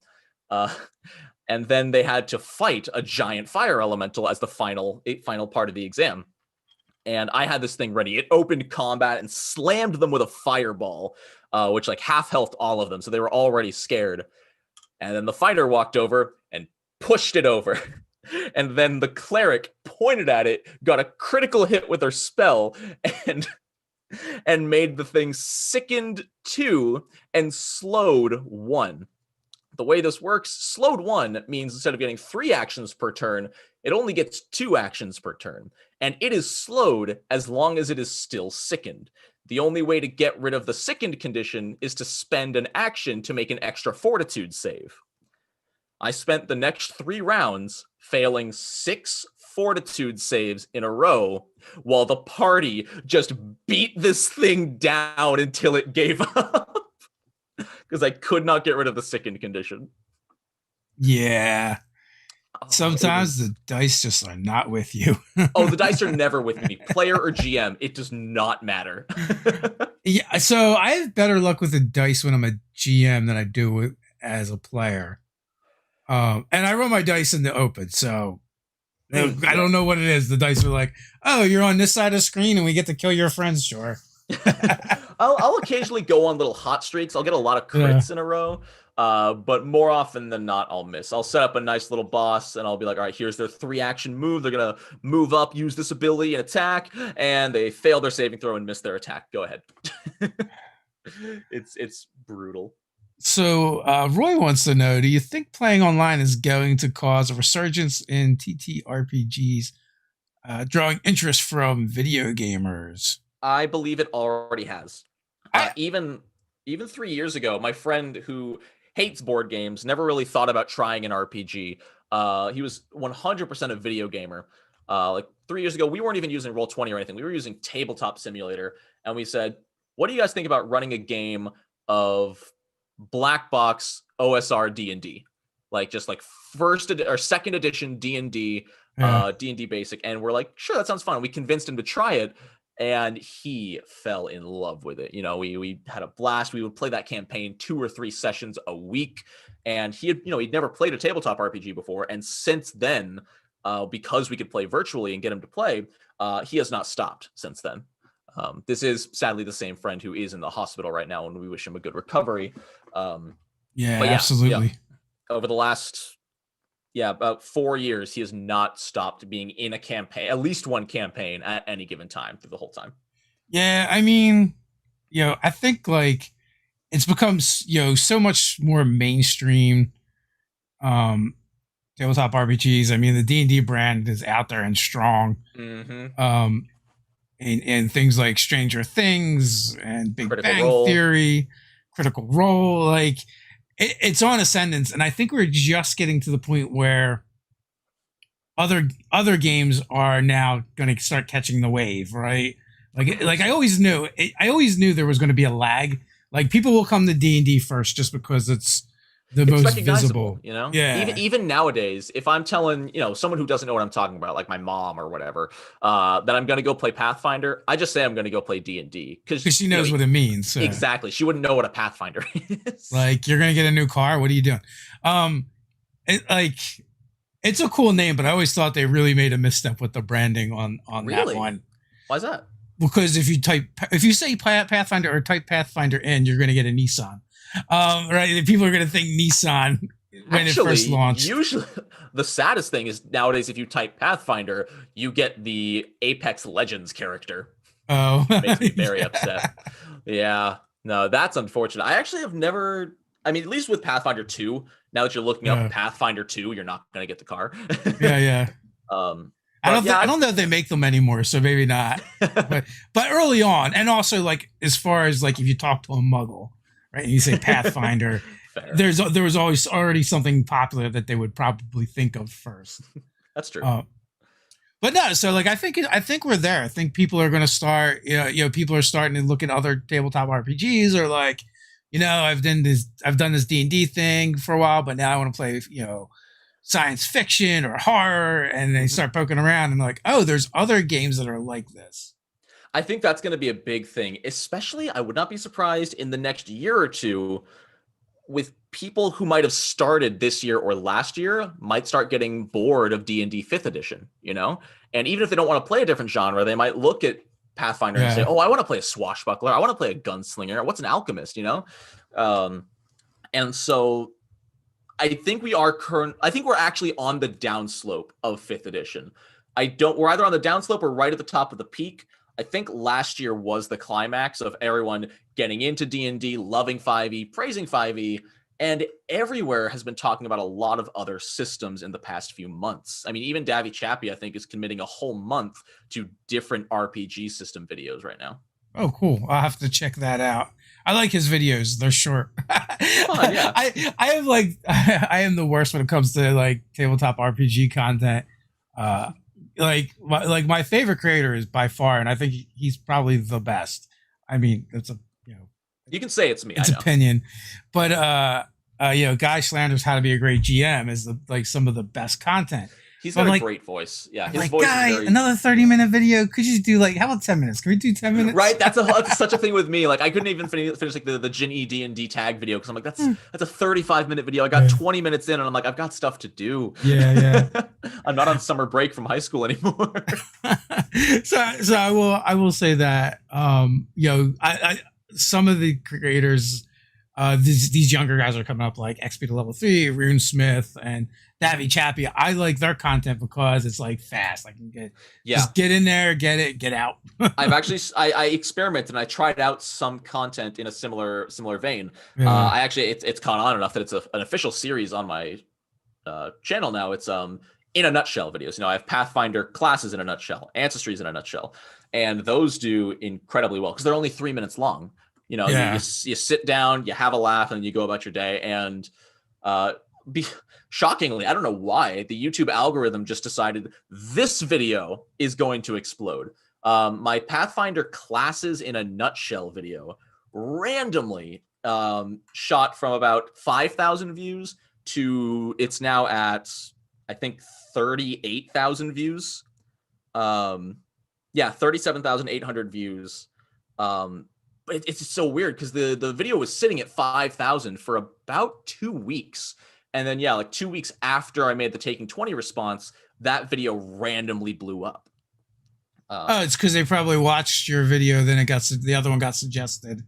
Speaker 2: And then they had to fight a giant fire elemental as the final part of the exam. And I had this thing ready. It opened combat and slammed them with a fireball, which half health all of them. So they were already scared. And then the fighter walked over and pushed it over. And then the cleric pointed at it, got a critical hit with her spell, and made the thing sickened 2 and slowed 1. The way this works, slowed 1 means instead of getting 3 actions per turn, it only gets 2 actions per turn. And it is slowed as long as it is still sickened. The only way to get rid of the sickened condition is to spend an action to make an extra fortitude save. I spent the next 3 rounds failing 6 fortitude saves in a row while the party just beat this thing down until it gave up. Because I could not get rid of the sickened condition.
Speaker 1: Yeah. Sometimes the dice just are not with you.
Speaker 2: Oh, the dice are never with me. Player or GM, it does not matter.
Speaker 1: Yeah, so I have better luck with the dice when I'm a GM than I do as a player. And I roll my dice in the open, so I don't know what it is. The dice are like, oh, you're on this side of the screen and we get to kill your friends, sure.
Speaker 2: I'll occasionally go on little hot streaks. I'll get a lot of
Speaker 1: Yeah.
Speaker 2: crits in a row. But more often than not, I'll miss. I'll set up a nice little boss and I'll be like, all right, here's their 3 action move. They're gonna move up, use this ability and attack, and they fail their saving throw and miss their attack. Go ahead. It's brutal.
Speaker 1: So Roy wants to know: do you think playing online is going to cause a resurgence in TTRPGs, drawing interest from video gamers?
Speaker 2: I believe it already has.
Speaker 1: I,
Speaker 2: Even 3 years ago, my friend who hates board games never really thought about trying an RPG. He was 100% a video gamer. Like 3 years ago, we weren't even using Roll20 or anything. We were using Tabletop Simulator, and we said, "What do you guys think about running a game of black box OSR D&D, like just like or second edition D&D,
Speaker 1: yeah.
Speaker 2: D&D basic?" And we're like, "Sure, that sounds fun." We convinced him to try it, and he fell in love with it. We had a blast. We would play that campaign 2 or 3 sessions a week, and he'd never played a tabletop RPG before, and since then, because we could play virtually and get him to play, he has not stopped since then. This is sadly the same friend who is in the hospital right now, and we wish him a good recovery.
Speaker 1: Yeah,
Speaker 2: But
Speaker 1: absolutely.
Speaker 2: yeah, over the last about 4 years, he has not stopped being in a campaign, at least one campaign at any given time through the whole time.
Speaker 1: Yeah, I mean, I think like it's become so much more mainstream. Um, Tabletop RPGs. I mean, the D&D brand is out there and strong.
Speaker 2: Mm-hmm.
Speaker 1: And things like Stranger Things and Big
Speaker 2: Critical
Speaker 1: Bang
Speaker 2: Role.
Speaker 1: Theory, Critical Role, like it's on ascendance, and I think we're just getting to the point where other games are now going to start catching the wave, right? Like I always knew there was going to be a lag. Like people will come to D&D first just because it's the
Speaker 2: It's
Speaker 1: most
Speaker 2: recognizable,
Speaker 1: visible.
Speaker 2: Even
Speaker 1: Yeah.
Speaker 2: even nowadays, if I'm telling someone who doesn't know what I'm talking about, like my mom or whatever, that I'm gonna go play Pathfinder, I just say I'm gonna go play D&D
Speaker 1: Because
Speaker 2: because
Speaker 1: she knows what it means.
Speaker 2: exactly, she wouldn't know what a Pathfinder is.
Speaker 1: Like you're gonna get a new car. What are you doing? Um, like it's a cool name, but I always thought they really made a misstep with the branding on that
Speaker 2: Really?
Speaker 1: one.
Speaker 2: Why is that?
Speaker 1: Because if you say Pathfinder or type Pathfinder in, you're gonna get a Nissan. Right? People are gonna think Nissan when it first launched.
Speaker 2: Usually, the saddest thing is nowadays if you type Pathfinder, you get the Apex Legends character.
Speaker 1: Oh,
Speaker 2: It makes me very upset. Yeah, no, that's unfortunate. I actually have never. I mean, at least with Pathfinder 2, now that you're looking up Pathfinder 2, you're not gonna get the car.
Speaker 1: Yeah. I don't know if they make them anymore, so maybe not. but early on, and also like as far as like if you talk to a Muggle, right, and you say Pathfinder, there was always already something popular that they would probably think of first.
Speaker 2: That's true.
Speaker 1: But no, so like I think we're there. I think people are going to start. People are starting to look at other tabletop RPGs, or like, I've done this D&D thing for a while, but now I want to play, science fiction or horror, and they start poking around and like, oh, there's other games that are like this.
Speaker 2: I think that's going to be a big thing, especially I would not be surprised in the next year or two with people who might have started this year or last year might start getting bored of D&D 5th edition, and even if they don't want to play a different genre, they might look at Pathfinder and say, oh, I want to play a swashbuckler. I want to play a gunslinger. What's an alchemist, and so I think we're actually on the downslope of 5th edition. We're either on the downslope or right at the top of the peak. I think last year was the climax of everyone getting into D&D, loving 5e, praising 5e, and everywhere has been talking about a lot of other systems in the past few months. I mean, even Davy Chappie, I think, is committing a whole month to different RPG system videos right now.
Speaker 1: Oh, cool. I'll have to check that out. I like his videos. They're short.
Speaker 2: Fun, yeah.
Speaker 1: I am the worst when it comes to like tabletop RPG content. Like my favorite creator is by far, and I think he's probably the best. I mean, it's
Speaker 2: you can say it's me.
Speaker 1: It's opinion, but Guy Schlander's How to Be a Great GM is some of the best content.
Speaker 2: He's
Speaker 1: But
Speaker 2: got
Speaker 1: I'm
Speaker 2: a
Speaker 1: like,
Speaker 2: great voice. Yeah,
Speaker 1: I'm
Speaker 2: his
Speaker 1: like,
Speaker 2: voice is
Speaker 1: guy,
Speaker 2: very
Speaker 1: another 30-minute video. Could you do like, how about 10 minutes? Can we do 10 minutes?
Speaker 2: right. That's such a thing with me. Like I couldn't even finish like the Jin E D&D tag video because I'm like that's a 35-minute video. I got
Speaker 1: Yeah,
Speaker 2: 20 minutes in and I'm like I've got stuff to do.
Speaker 1: yeah, yeah.
Speaker 2: I'm not on summer break from high school anymore.
Speaker 1: So I will say that I some of the creators these younger guys are coming up like XP to level 3, Rune Smith and Davy Chappie. I like their content because it's like fast. I can
Speaker 2: Yeah,
Speaker 1: just get in there, get it, get out.
Speaker 2: I've actually I experimented and I tried out some content in a similar vein.
Speaker 1: Yeah.
Speaker 2: I actually it's caught on enough that it's an official series on my channel now. It's in a nutshell videos. I have Pathfinder classes in a nutshell, ancestries in a nutshell, and those do incredibly well because they're only 3 minutes long. You
Speaker 1: Yeah.
Speaker 2: sit down, you have a laugh, and you go about your day. And uh, shockingly, I don't know why the YouTube algorithm just decided this video is going to explode. My Pathfinder classes in a nutshell video randomly shot from about 5,000 views to it's now at I think 38,000 views. Yeah, 37,800 views. But it's so weird because the video was sitting at 5,000 for about 2 weeks. And then, yeah, like 2 weeks after I made the Taking 20 response, that video randomly blew up.
Speaker 1: It's because they probably watched your video, then the other one got suggested.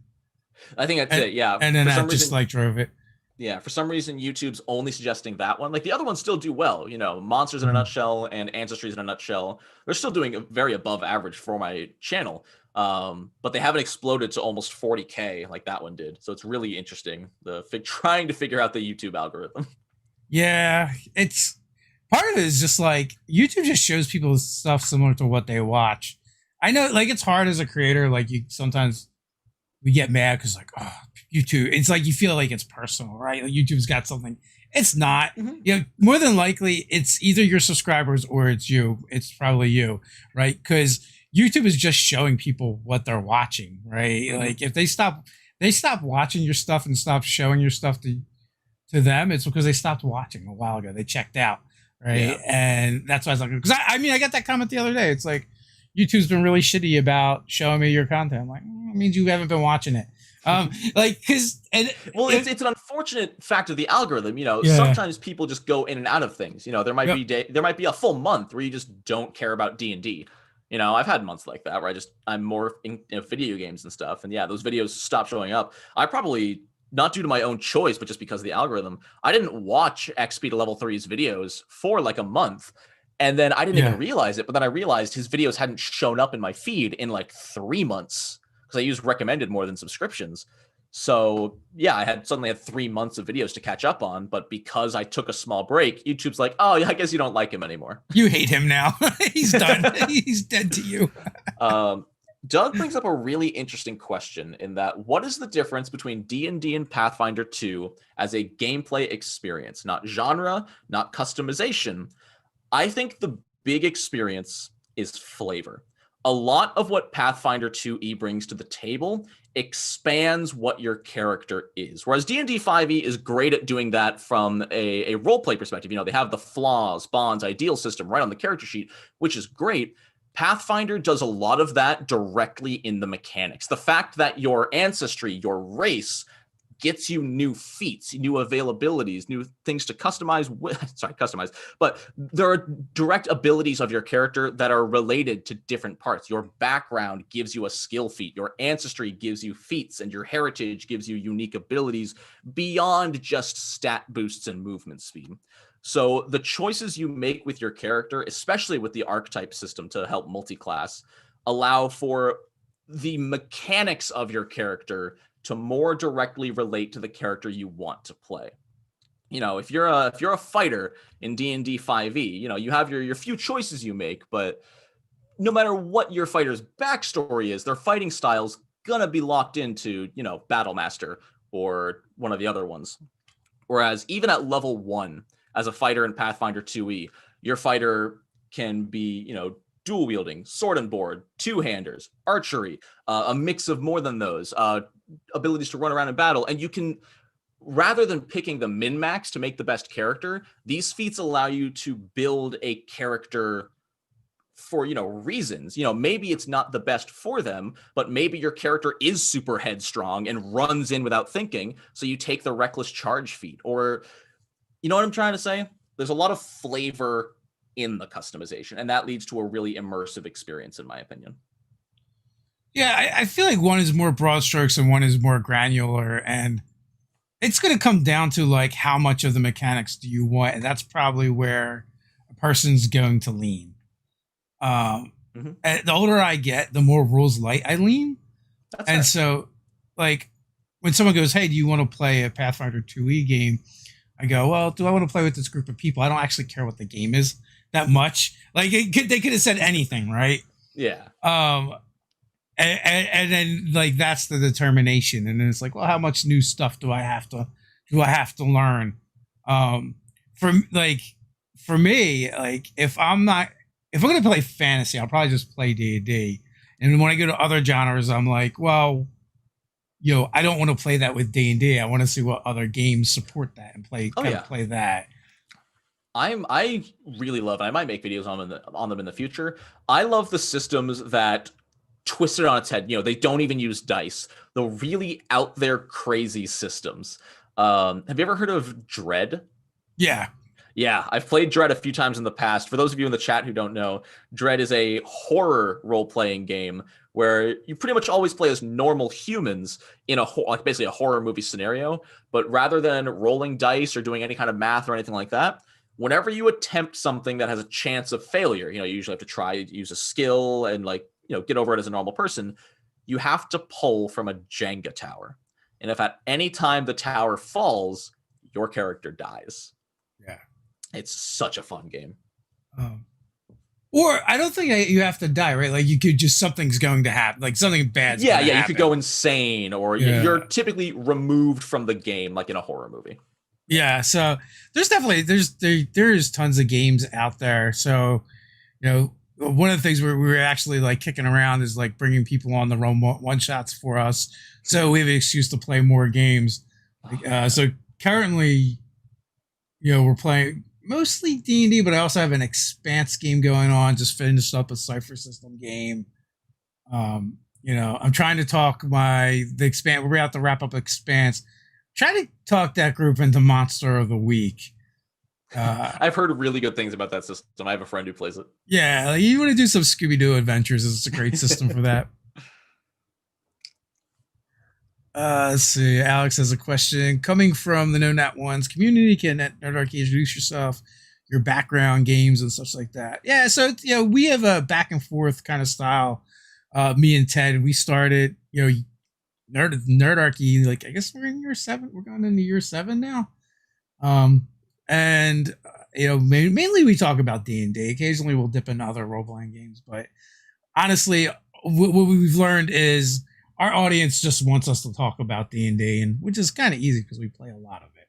Speaker 2: I think that's it. Yeah.
Speaker 1: And then
Speaker 2: For
Speaker 1: that
Speaker 2: some
Speaker 1: just
Speaker 2: reason,
Speaker 1: like drove it.
Speaker 2: yeah, for some reason, YouTube's only suggesting that one. Like the other ones still do well. Monsters in a
Speaker 1: Mhm.
Speaker 2: Nutshell and Ancestries in a Nutshell. They're still doing very above average for my channel. But they haven't exploded to almost 40K like that one did. So it's really interesting. Trying to figure out the YouTube algorithm.
Speaker 1: Yeah, it's part of it is just like YouTube just shows people stuff similar to what they watch. I know, like it's hard as a creator. Like you sometimes we get mad because like, oh, YouTube. It's like you feel like it's personal, right? Like YouTube's got something. It's not. More than likely, it's either your subscribers or it's you. It's probably you, right? Because YouTube is just showing people what they're watching, right?
Speaker 2: Mhm.
Speaker 1: Like if they stop watching your stuff and stop showing your stuff to them, it's because they stopped watching a while ago. They checked out, right?
Speaker 2: Yeah.
Speaker 1: And that's why I was like, because I mean, I got that comment the other day. It's like YouTube's been really shitty about showing me your content. I'm like, it means you haven't been watching it. Like, because
Speaker 2: it's an unfortunate fact of the algorithm.
Speaker 1: Yeah.
Speaker 2: Sometimes people just go in and out of things. There might be a full month where you just don't care about D&D. I've had months like that where I'm more in video games and stuff. And yeah, those videos stop showing up. I probably, not due to my own choice, but just because of the algorithm, I didn't watch XP to level 3's videos for like a month. And then I didn't even realize it. But then I realized his videos hadn't shown up in my feed in like 3 months because I used recommended more than subscriptions. So yeah, I suddenly had 3 months of videos to catch up on. But because I took a small break, YouTube's like, oh, yeah, I guess you don't like him anymore.
Speaker 1: You hate him now. He's done. He's dead to you.
Speaker 2: Doug brings up a really interesting question in that what is the difference between D&D and Pathfinder 2 as a gameplay experience? Not genre, not customization. I think the big experience is flavor. A lot of what Pathfinder 2e brings to the table expands what your character is. Whereas D&D 5e is great at doing that from a roleplay perspective. They have the flaws, bonds, ideal system right on the character sheet, which is great. Pathfinder does a lot of that directly in the mechanics. The fact that your ancestry, your race, gets you new feats, new availabilities, new things to customize. Customize. But there are direct abilities of your character that are related to different parts. Your background gives you a skill feat. Your ancestry gives you feats, and your heritage gives you unique abilities beyond just stat boosts and movement speed. So the choices you make with your character, especially with the archetype system to help multi-class, allow for the mechanics of your character to more directly relate to the character you want to play. If you're a fighter in D&D 5e, you have your few choices you make, but no matter what your fighter's backstory is, their fighting style's gonna be locked into, Battlemaster or one of the other ones. Whereas even at level 1, as a fighter in Pathfinder 2e, your fighter can be, dual wielding, sword and board, two-handers, archery, a mix of more than those, abilities to run around in battle, and you can rather than picking the min-max to make the best character, these feats allow you to build a character for, reasons. Maybe it's not the best for them, but maybe your character is super headstrong and runs in without thinking, so you take the reckless charge feat. Or, you know what I'm trying to say? There's a lot of flavor in the customization, and that leads to a really immersive experience, in my opinion.
Speaker 1: Yeah, I feel like one is more broad strokes and one is more granular, and it's going to come down to like how much of the mechanics do you want, and that's probably where a person's going to lean. And the older I get, the more rules light I lean. That's and fair. So, like, when someone goes, "Hey, do you want to play a Pathfinder 2e game?" I go, "Well, do I want to play with this group of people? I don't actually care what the game is that much. Like, they could have said anything, right?"
Speaker 2: Yeah.
Speaker 1: And then like that's the determination, and then it's like, well, how much new stuff do I have to learn? For me, like if I'm going to play fantasy, I'll probably just play D&D. And when I go to other genres, I'm like, well, I don't want to play that with D&D. I want to see what other games support that and play that.
Speaker 2: I really love it. I might make videos on them in the future. I love the systems that twist it on its head. They don't even use dice. The really out there crazy systems. Have you ever heard of Dread?
Speaker 1: Yeah.
Speaker 2: Yeah, I've played Dread a few times in the past. For those of you in the chat who don't know, Dread is a horror role-playing game where you pretty much always play as normal humans in basically a horror movie scenario. But rather than rolling dice or doing any kind of math or anything like that, whenever you attempt something that has a chance of failure, you usually have to try to use a skill and get over it as a normal person, you have to pull from a Jenga tower. And if at any time the tower falls, your character dies.
Speaker 1: Yeah.
Speaker 2: It's such a fun game.
Speaker 1: Or I don't think you have to die, right? Like you could just, something's going to happen, like something bad's
Speaker 2: Yeah,
Speaker 1: happen.
Speaker 2: You could go insane, or you're typically removed from the game, like in a horror movie.
Speaker 1: Yeah, so there's definitely there's tons of games out there. So, one of the things we were actually like kicking around is like bringing people on the one shots for us, so we have an excuse to play more games. So currently, we're playing mostly D&D, but I also have an Expanse game going on. Just finished up a Cypher System game. I'm trying to talk the Expanse. We're about to wrap up Expanse. Try to talk that group into Monster of the Week.
Speaker 2: I've heard really good things about that system. I have a friend who plays it.
Speaker 1: Yeah, like you want to do some Scooby-Doo adventures. It's a great system for that. Let's see. Alex has a question. Coming from the No Nat Ones community, can Nerdarchy introduce yourself, your background, games, and such like that? Yeah, so we have a back and forth kind of style. Me and Ted, we started, Nerdarchy, like I guess we're in year 7. We're going into year 7 now. And mainly we talk about D&D. Occasionally we'll dip into other role-playing games, but honestly, what we've learned is our audience just wants us to talk about D&D, and which is kind of easy because we play a lot of it.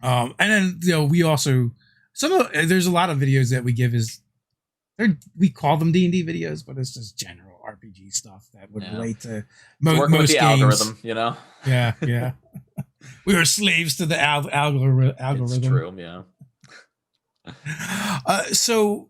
Speaker 1: So, and then we also there's a lot of videos that we give we call them D&D videos, but it's just general RPG stuff that would relate to most
Speaker 2: with the
Speaker 1: games.
Speaker 2: algorithm,
Speaker 1: Yeah. We were slaves to the algorithm.
Speaker 2: It's true, yeah.
Speaker 1: So,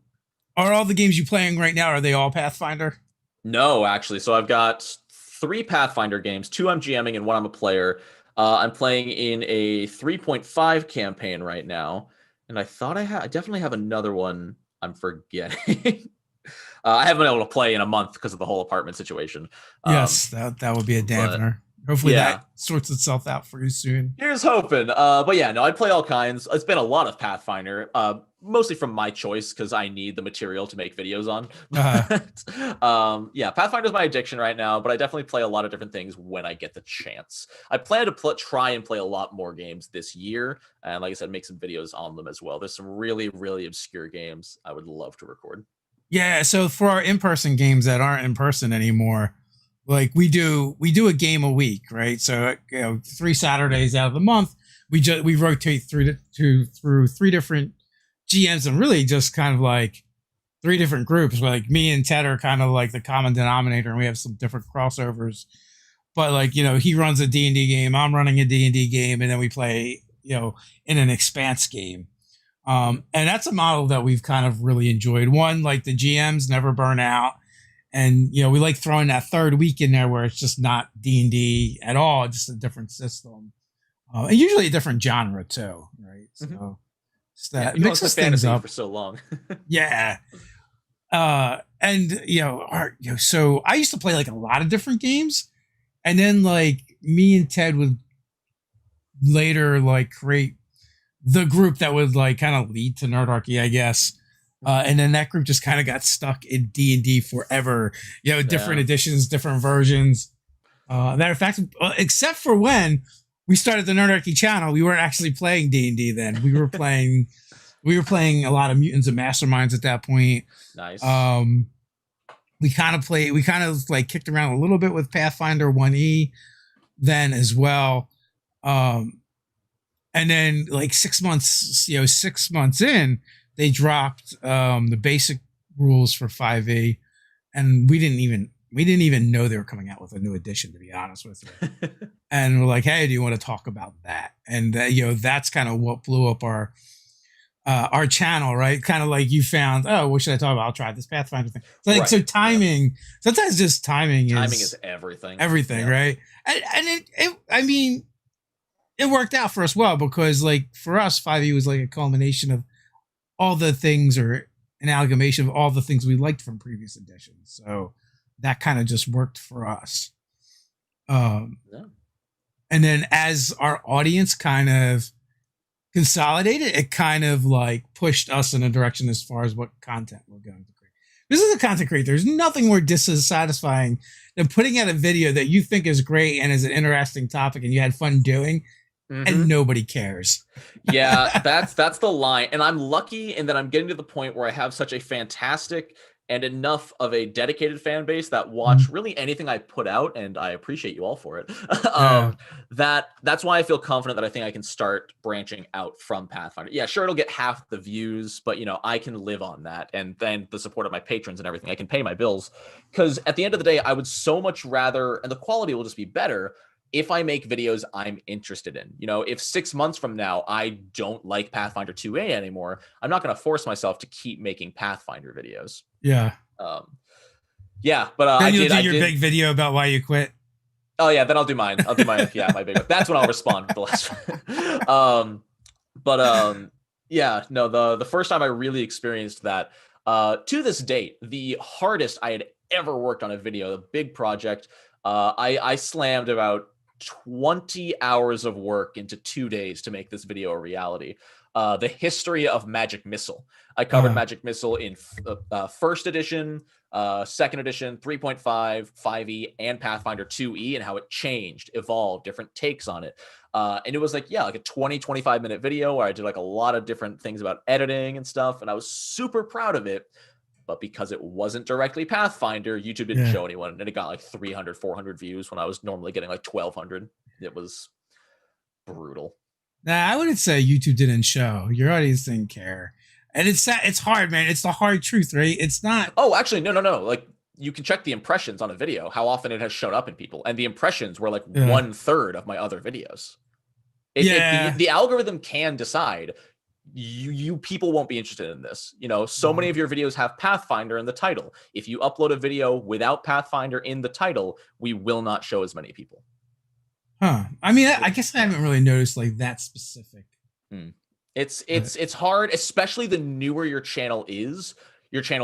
Speaker 1: are all the games you playing right now, are they all Pathfinder?
Speaker 2: No, actually. So I've got 3 Pathfinder games, 2 I'm GMing and 1 I'm a player. I'm playing in a 3.5 campaign right now, and I thought I definitely have another one I'm forgetting. I haven't been able to play in a month because of the whole apartment situation.
Speaker 1: Yes, that would be a dampener. Hopefully that sorts itself out for you soon.
Speaker 2: Here's hoping. But yeah, no, I play all kinds. It's been a lot of Pathfinder, mostly from my choice because I need the material to make videos on. Pathfinder's my addiction right now, but I definitely play a lot of different things when I get the chance. I plan to try and play a lot more games this year, and like I said, make some videos on them as well. There's some really, really obscure games I would love to record.
Speaker 1: Yeah, so for our in-person games that aren't in person anymore, like we do a game a week, right? So 3 Saturdays out of the month, we rotate through 3 different GMs, and really just kind of like 3 different groups. Like me and Ted are kind of like the common denominator, and we have some different crossovers. but like, he runs a D&D game, I'm running a D&D game, and then we play, in an expanse game. And that's a model that we've kind of really enjoyed. One, like the GMs never burn out. And, we like throwing that third week in there where it's just not D&D at all, just a different system. And usually a different genre too, right? So just that mixes things up
Speaker 2: for so long.
Speaker 1: Yeah. And so I used to play like a lot of different games, and then like me and Ted would later like create the group that would like kind of lead to Nerdarchy, I guess. And then that group just kind of got stuck in D&D forever. Different editions, different versions. Matter of fact, except for when we started the Nerdarchy channel, we weren't actually playing D&D then. We were playing a lot of Mutants and Masterminds at that point.
Speaker 2: Nice.
Speaker 1: We kind of like kicked around a little bit with Pathfinder 1E then as well. And then like 6 months in, they dropped the basic rules for 5e, and we didn't even know they were coming out with a new edition, to be honest with you. And we're like, hey, do you want to talk about that? And that's kind of what blew up our channel, right? Kind of like you found, oh, what should I talk about? I'll try this Pathfinder thing. So, like, so timing, sometimes just timing is
Speaker 2: everything.
Speaker 1: Everything, right? And it worked out for us well, because like for us, 5e was like a culmination of all the things, or an amalgamation of all the things we liked from previous editions. So that kind of just worked for us. And then as our audience kind of consolidated, it kind of like pushed us in a direction as far as what content we're going to create. This is a content creator. There's nothing more dissatisfying than putting out a video that you think is great and is an interesting topic and you had fun doing, and nobody cares.
Speaker 2: Yeah, that's the line. And I'm lucky in that I'm getting to the point where I have such a fantastic and enough of a dedicated fan base that watch really anything I put out, and I appreciate you all for it. That's why I feel confident that I think I can start branching out from Pathfinder. Yeah, sure, it'll get half the views, but I can live on that, and then the support of my patrons and everything. I can pay my bills, because at the end of the day, I would so much rather, and the quality will just be better if I make videos I'm interested in. If 6 months from now I don't like Pathfinder 2A anymore, I'm not going to force myself to keep making Pathfinder videos.
Speaker 1: Yeah.
Speaker 2: But
Speaker 1: I did your big video about why you quit.
Speaker 2: Oh yeah, then I'll do mine. My big one. That's when I'll respond to the last one. The first time I really experienced that, to this date, the hardest I had ever worked on a video, a big project, I slammed about 20 hours of work into 2 days to make this video a reality. The history of Magic Missile. I covered Magic Missile in first edition, second edition, 3.5, 5e, and Pathfinder 2e, and how it changed, evolved, different takes on it. And it was like a 20-25 minute video where I did like a lot of different things about editing and stuff, and I was super proud of it. But because it wasn't directly Pathfinder, YouTube didn't show anyone, and it got like 300, 400 views when I was normally getting like 1,200. It was brutal.
Speaker 1: Nah, I wouldn't say YouTube didn't show. Your audience didn't care. And it's hard, man. It's the hard truth, right? It's not.
Speaker 2: Oh, actually, no. Like, you can check the impressions on a video, how often it has shown up in people. And the impressions were like 1/3 of my other videos. The algorithm can decide you people won't be interested in this. So many of your videos have Pathfinder in the title. If you upload a video without Pathfinder in the title, we will not show as many people.
Speaker 1: Huh. I mean, I guess I haven't really noticed like that specific.
Speaker 2: It's hard, especially the newer your channel is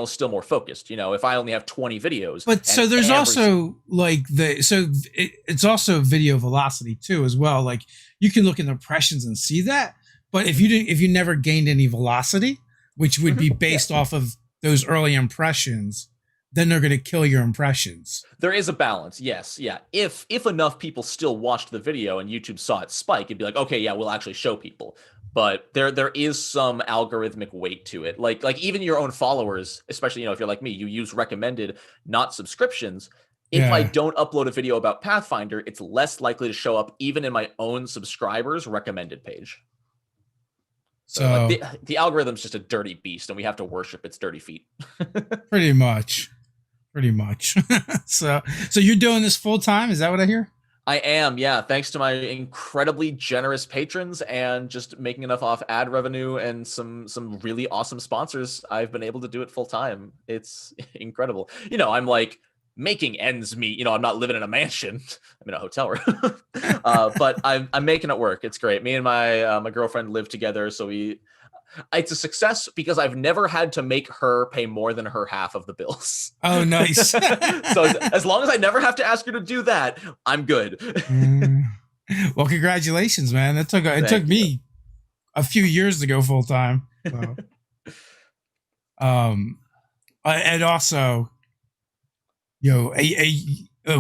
Speaker 2: still more focused. If I only have 20 videos.
Speaker 1: But so there's also like it's also video velocity too as well. Like you can look in the impressions and see that. But if you never gained any velocity, which would be based off of those early impressions, then they're going to kill your impressions.
Speaker 2: There is a balance. Yes. Yeah. If enough people still watched the video and YouTube saw it spike, it'd be like, okay, yeah, we'll actually show people. But there is some algorithmic weight to it. Like even your own followers, especially, if you're like me, you use recommended, not subscriptions. If I don't upload a video about Pathfinder, it's less likely to show up even in my own subscribers' recommended page. So the algorithm's just a dirty beast, and we have to worship its dirty feet.
Speaker 1: Pretty much. So you're doing this full time? Is that what I hear?
Speaker 2: I am, yeah. Thanks to my incredibly generous patrons and just making enough off ad revenue and some really awesome sponsors, I've been able to do it full time. It's incredible. I'm like making ends meet. I'm not living in a mansion. I'm in a hotel room, but I'm making it work. It's great. Me and my girlfriend live together, so it's a success because I've never had to make her pay more than her half of the bills.
Speaker 1: Oh, nice.
Speaker 2: So as long as I never have to ask her to do that, I'm good.
Speaker 1: Well, congratulations, man. It took me a few years to go full time. So. And also,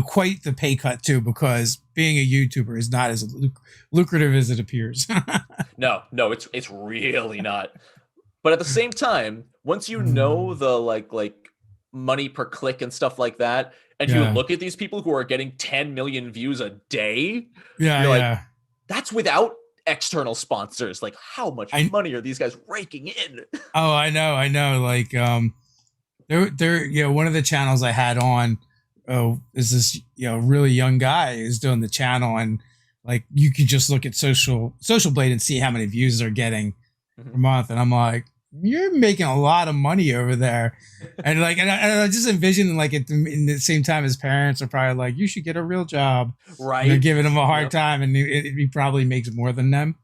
Speaker 1: quite the pay cut too, because being a YouTuber is not as lucrative as it appears.
Speaker 2: No, it's really not. But at the same time, once you know the like money per click and stuff like that, and you look at these people who are getting 10 million views a day, you're like, that's without external sponsors. Like, how much money are these guys raking in?
Speaker 1: Oh, I know. Like, one of the channels I had on, is this, really young guy who's doing the channel, and like, you could just look at Social Blade and see how many views they're getting per month. And I'm like, you're making a lot of money over there. And like, and I just envision like in the same time his parents are probably like, you should get a real job.
Speaker 2: Right.
Speaker 1: And they're giving him a hard time, and he probably makes more than them.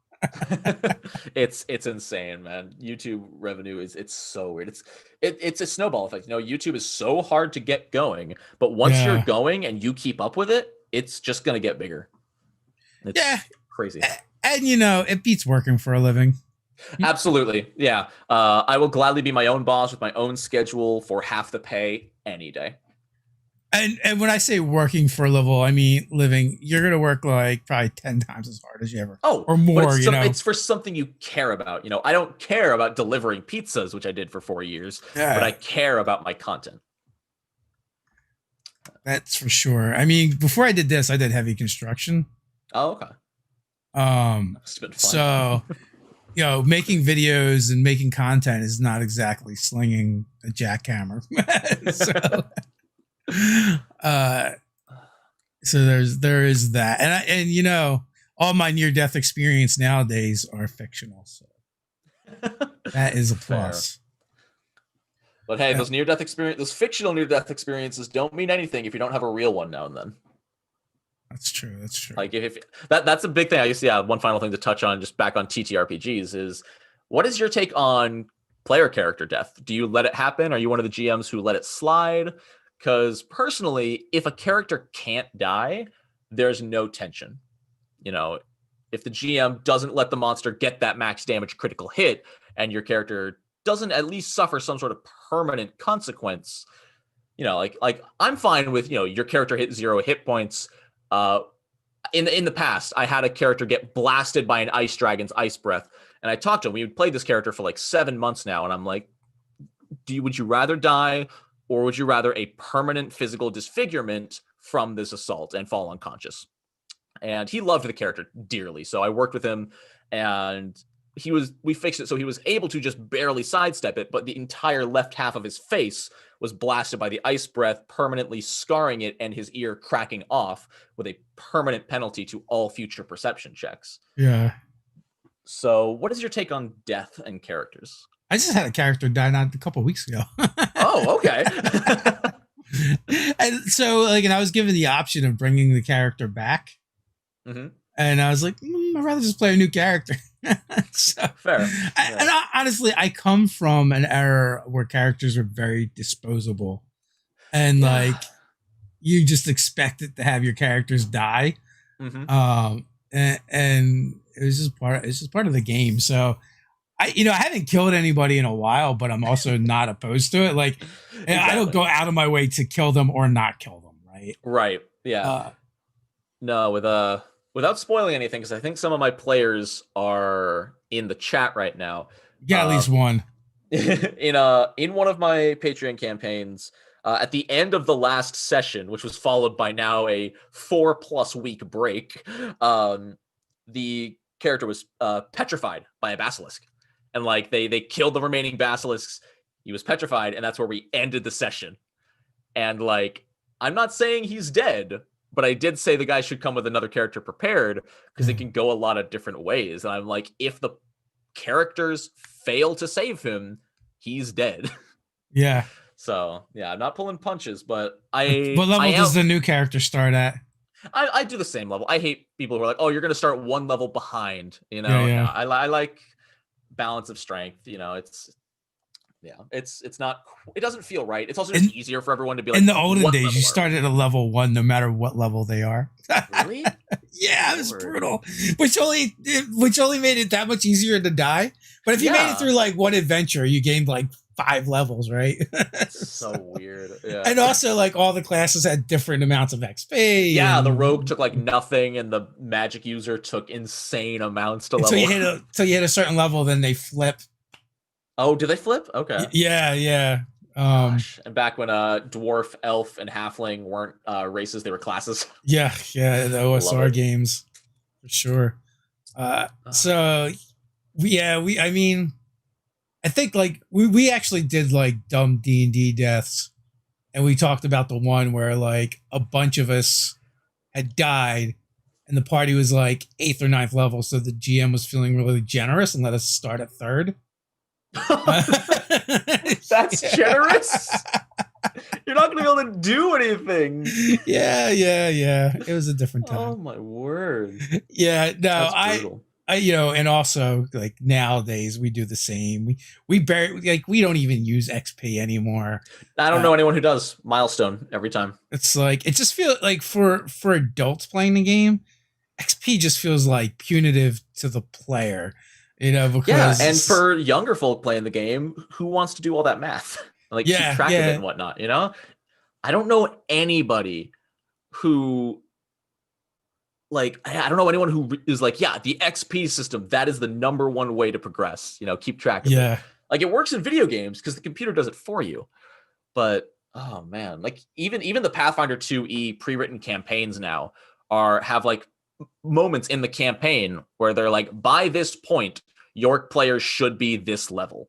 Speaker 2: It's insane, man. YouTube revenue it's so weird. It's a snowball effect. YouTube is so hard to get going, but once you're going and you keep up with it, it's just gonna get bigger. It's crazy.
Speaker 1: And it beats working for a living.
Speaker 2: Absolutely. Yeah. I will gladly be my own boss with my own schedule for half the pay any day.
Speaker 1: And when I say working for a living, I mean living. You're gonna work like probably 10 times as hard as you ever, or more.
Speaker 2: It's for something you care about. I don't care about delivering pizzas, which I did for 4 years, but I care about my content.
Speaker 1: That's for sure. I mean, before I did this, I did heavy construction.
Speaker 2: Oh, okay.
Speaker 1: It's been fun. So, making videos and making content is not exactly slinging a jackhammer. So there is that, and all my near-death experience nowadays are fictional, so that is a plus.
Speaker 2: Fair. But hey, those fictional near-death experiences don't mean anything if you don't have a real one now and then.
Speaker 1: That's true.
Speaker 2: Like if that's a big thing. I guess one final thing to touch on, just back on TTRPGs, is what is your take on player character death? Do you let it happen? Are you one of the GMs who let it slide? Because personally, if a character can't die, there's no tension. If the GM doesn't let the monster get that max damage critical hit, and your character doesn't at least suffer some sort of permanent consequence, like I'm fine with your character hit 0 hit points. In the past, I had a character get blasted by an ice dragon's ice breath, and I talked to him. We would play this character for like 7 months now, and I'm like, would you rather die, or would you rather a permanent physical disfigurement from this assault and fall unconscious? And he loved the character dearly, so I worked with him, and we fixed it so he was able to just barely sidestep it, but the entire left half of his face was blasted by the ice breath, permanently scarring it and his ear cracking off, with a permanent penalty to all future perception checks.
Speaker 1: Yeah.
Speaker 2: So what is your take on death and characters?
Speaker 1: I just had a character die not a couple of weeks ago.
Speaker 2: Oh, okay.
Speaker 1: And so, and I was given the option of bringing the character back.
Speaker 2: Mm-hmm.
Speaker 1: And I was like, I'd rather just play a new character. So,
Speaker 2: fair.
Speaker 1: And honestly, I come from an era where characters were very disposable. And you just expected to have your characters die.
Speaker 2: Mm-hmm.
Speaker 1: And it was just part of the game. So I haven't killed anybody in a while, but I'm also not opposed to it. Like, exactly. I don't go out of my way to kill them or not kill them. Right.
Speaker 2: Right. Yeah. No, without spoiling anything, because I think some of my players are in the chat right now.
Speaker 1: Yeah, at least one.
Speaker 2: In one of my Patreon campaigns, at the end of the last session, which was followed by now a 4+ week break, the character was petrified by a basilisk, and they killed the remaining basilisks. He was petrified, and that's where we ended the session. And I'm not saying he's dead, but I did say the guy should come with another character prepared because it can go a lot of different ways. And I'm like, if the characters fail to save him, he's dead.
Speaker 1: Yeah.
Speaker 2: So yeah, I'm not pulling punches, but
Speaker 1: What level does the new character start at?
Speaker 2: I do the same level. I hate people who are like, oh, you're going to start one level behind. You know,
Speaker 1: Yeah, yeah.
Speaker 2: no, I like balance of strength. You know, it's not. It doesn't feel right. It's also just easier for everyone to be like.
Speaker 1: In the olden days, you started at a level 1, no matter what level they are.
Speaker 2: Really?
Speaker 1: Yeah, it was brutal. Which only made it that much easier to die. But if you made it through like one adventure, you gained like 5 levels, right?
Speaker 2: It's so weird. Yeah.
Speaker 1: And also, like, all the classes had different amounts of XP.
Speaker 2: Yeah, the rogue took like nothing, and the magic user took insane amounts to level.
Speaker 1: Until you hit a certain level, then they flip.
Speaker 2: Oh, do they flip? Okay.
Speaker 1: Yeah.
Speaker 2: Gosh. And back when dwarf, elf, and halfling weren't races, they were classes.
Speaker 1: Yeah, the OSR games for sure. So I mean, I think like we actually did like dumb D&D deaths, and we talked about the one where like a bunch of us had died and the party was like 8th or 9th level, so the GM was feeling really generous and let us start at 3rd.
Speaker 2: That's generous. You're not gonna be able to do anything.
Speaker 1: Yeah. It was a different time.
Speaker 2: Oh my word.
Speaker 1: Yeah, no, I and also like nowadays we do the same. We don't even use XP anymore.
Speaker 2: I don't know anyone who does. Milestone every time.
Speaker 1: It's like, it just feels like for adults playing the game, XP just feels like punitive to the player, because
Speaker 2: and for younger folk playing the game, who wants to do all that math? Like keep track of it and whatnot, I don't know anybody who like, I don't know anyone who is like, yeah, the XP system, that is the number one way to progress, keep track of it. Like it works in video games because the computer does it for you. But oh man, like even the Pathfinder 2E pre-written campaigns now have like moments in the campaign where they're like, by this point, your players should be this level,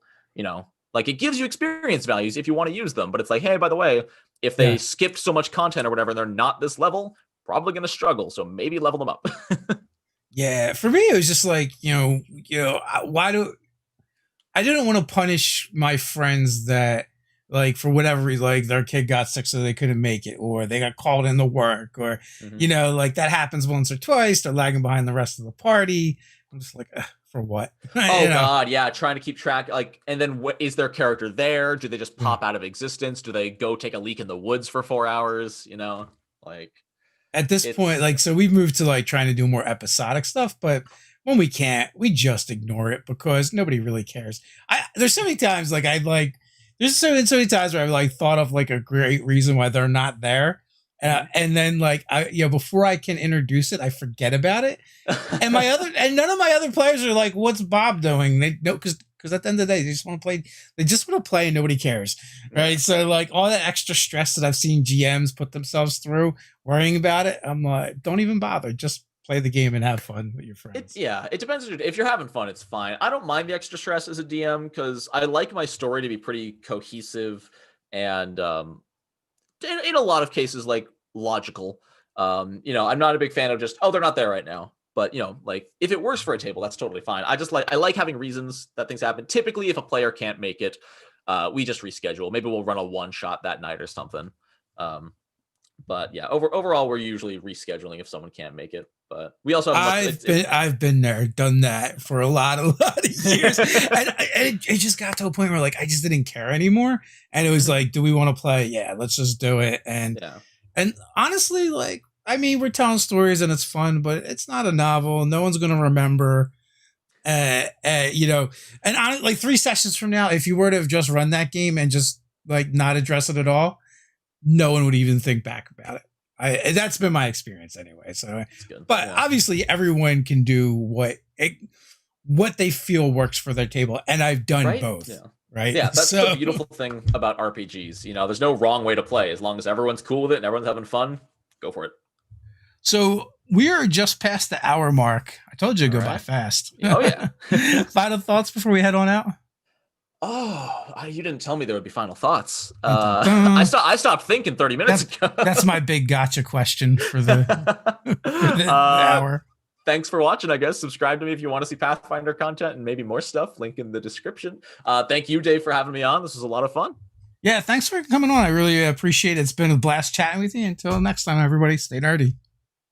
Speaker 2: like it gives you experience values if you want to use them. But it's like, hey, by the way, if they skipped so much content or whatever, and they're not this level, probably going to struggle. So maybe level them up.
Speaker 1: Yeah. For me, it was just like, I didn't want to punish my friends that like, for whatever reason, like their kid got sick so they couldn't make it, or they got called into work, or, like that happens once or twice. They're lagging behind the rest of the party. I'm just like, for what?
Speaker 2: God, yeah, trying to keep track. Like, and then is their character there? Do they just pop out of existence? Do they go take a leak in the woods for 4 hours? Like
Speaker 1: at this point, like, so we've moved to like trying to do more episodic stuff, but when we can't, we just ignore it because nobody really cares. There's so many times like there's so many times where I've like thought of like a great reason why they're not there. And then like before I can introduce it, I forget about it. And none of my other players are like, what's Bob doing? They know, because at the end of the day, they just want to play and nobody cares. Right. So like all that extra stress that I've seen GMs put themselves through worrying about it, I'm like, don't even bother. Just play the game and have fun with your friends.
Speaker 2: It depends. If you're having fun, it's fine. I don't mind the extra stress as a DM because I like my story to be pretty cohesive and in a lot of cases, like logical. I'm not a big fan of just, they're not there right now. But like if it works for a table, that's totally fine. I like having reasons that things happen. Typically, if a player can't make it, we just reschedule. Maybe we'll run a one shot that night or something. But yeah, overall, we're usually rescheduling if someone can't make it. But we also have
Speaker 1: I've been there, done that for a lot of years, and it just got to a point where like I just didn't care anymore, and it was like, do we want to play? Yeah, let's just do it. And honestly, like, I mean, we're telling stories and it's fun, but it's not a novel. No one's gonna remember. And like 3 sessions from now, if you were to have just run that game and just like not address it at all, no one would even think back about it. That's been my experience anyway. So, but obviously everyone can do what they feel works for their table. And I've done both. Yeah. Right.
Speaker 2: Yeah. That's the beautiful thing about RPGs. There's no wrong way to play as long as everyone's cool with it and everyone's having fun. Go for it.
Speaker 1: So we are just past the hour mark. I told you to go by fast.
Speaker 2: Oh yeah.
Speaker 1: Final thoughts before we head on out.
Speaker 2: You didn't tell me there would be final thoughts.
Speaker 1: Dun, dun, dun.
Speaker 2: I stopped thinking 30 minutes ago.
Speaker 1: That's my big gotcha question for the hour.
Speaker 2: Thanks for watching, I guess. Subscribe to me if you want to see Pathfinder content and maybe more stuff. Link in the description. Thank you, Dave, for having me on. This was a lot of fun.
Speaker 1: Yeah, thanks for coming on. I really appreciate it. It's been a blast chatting with you. Until next time, everybody, stay nerdy.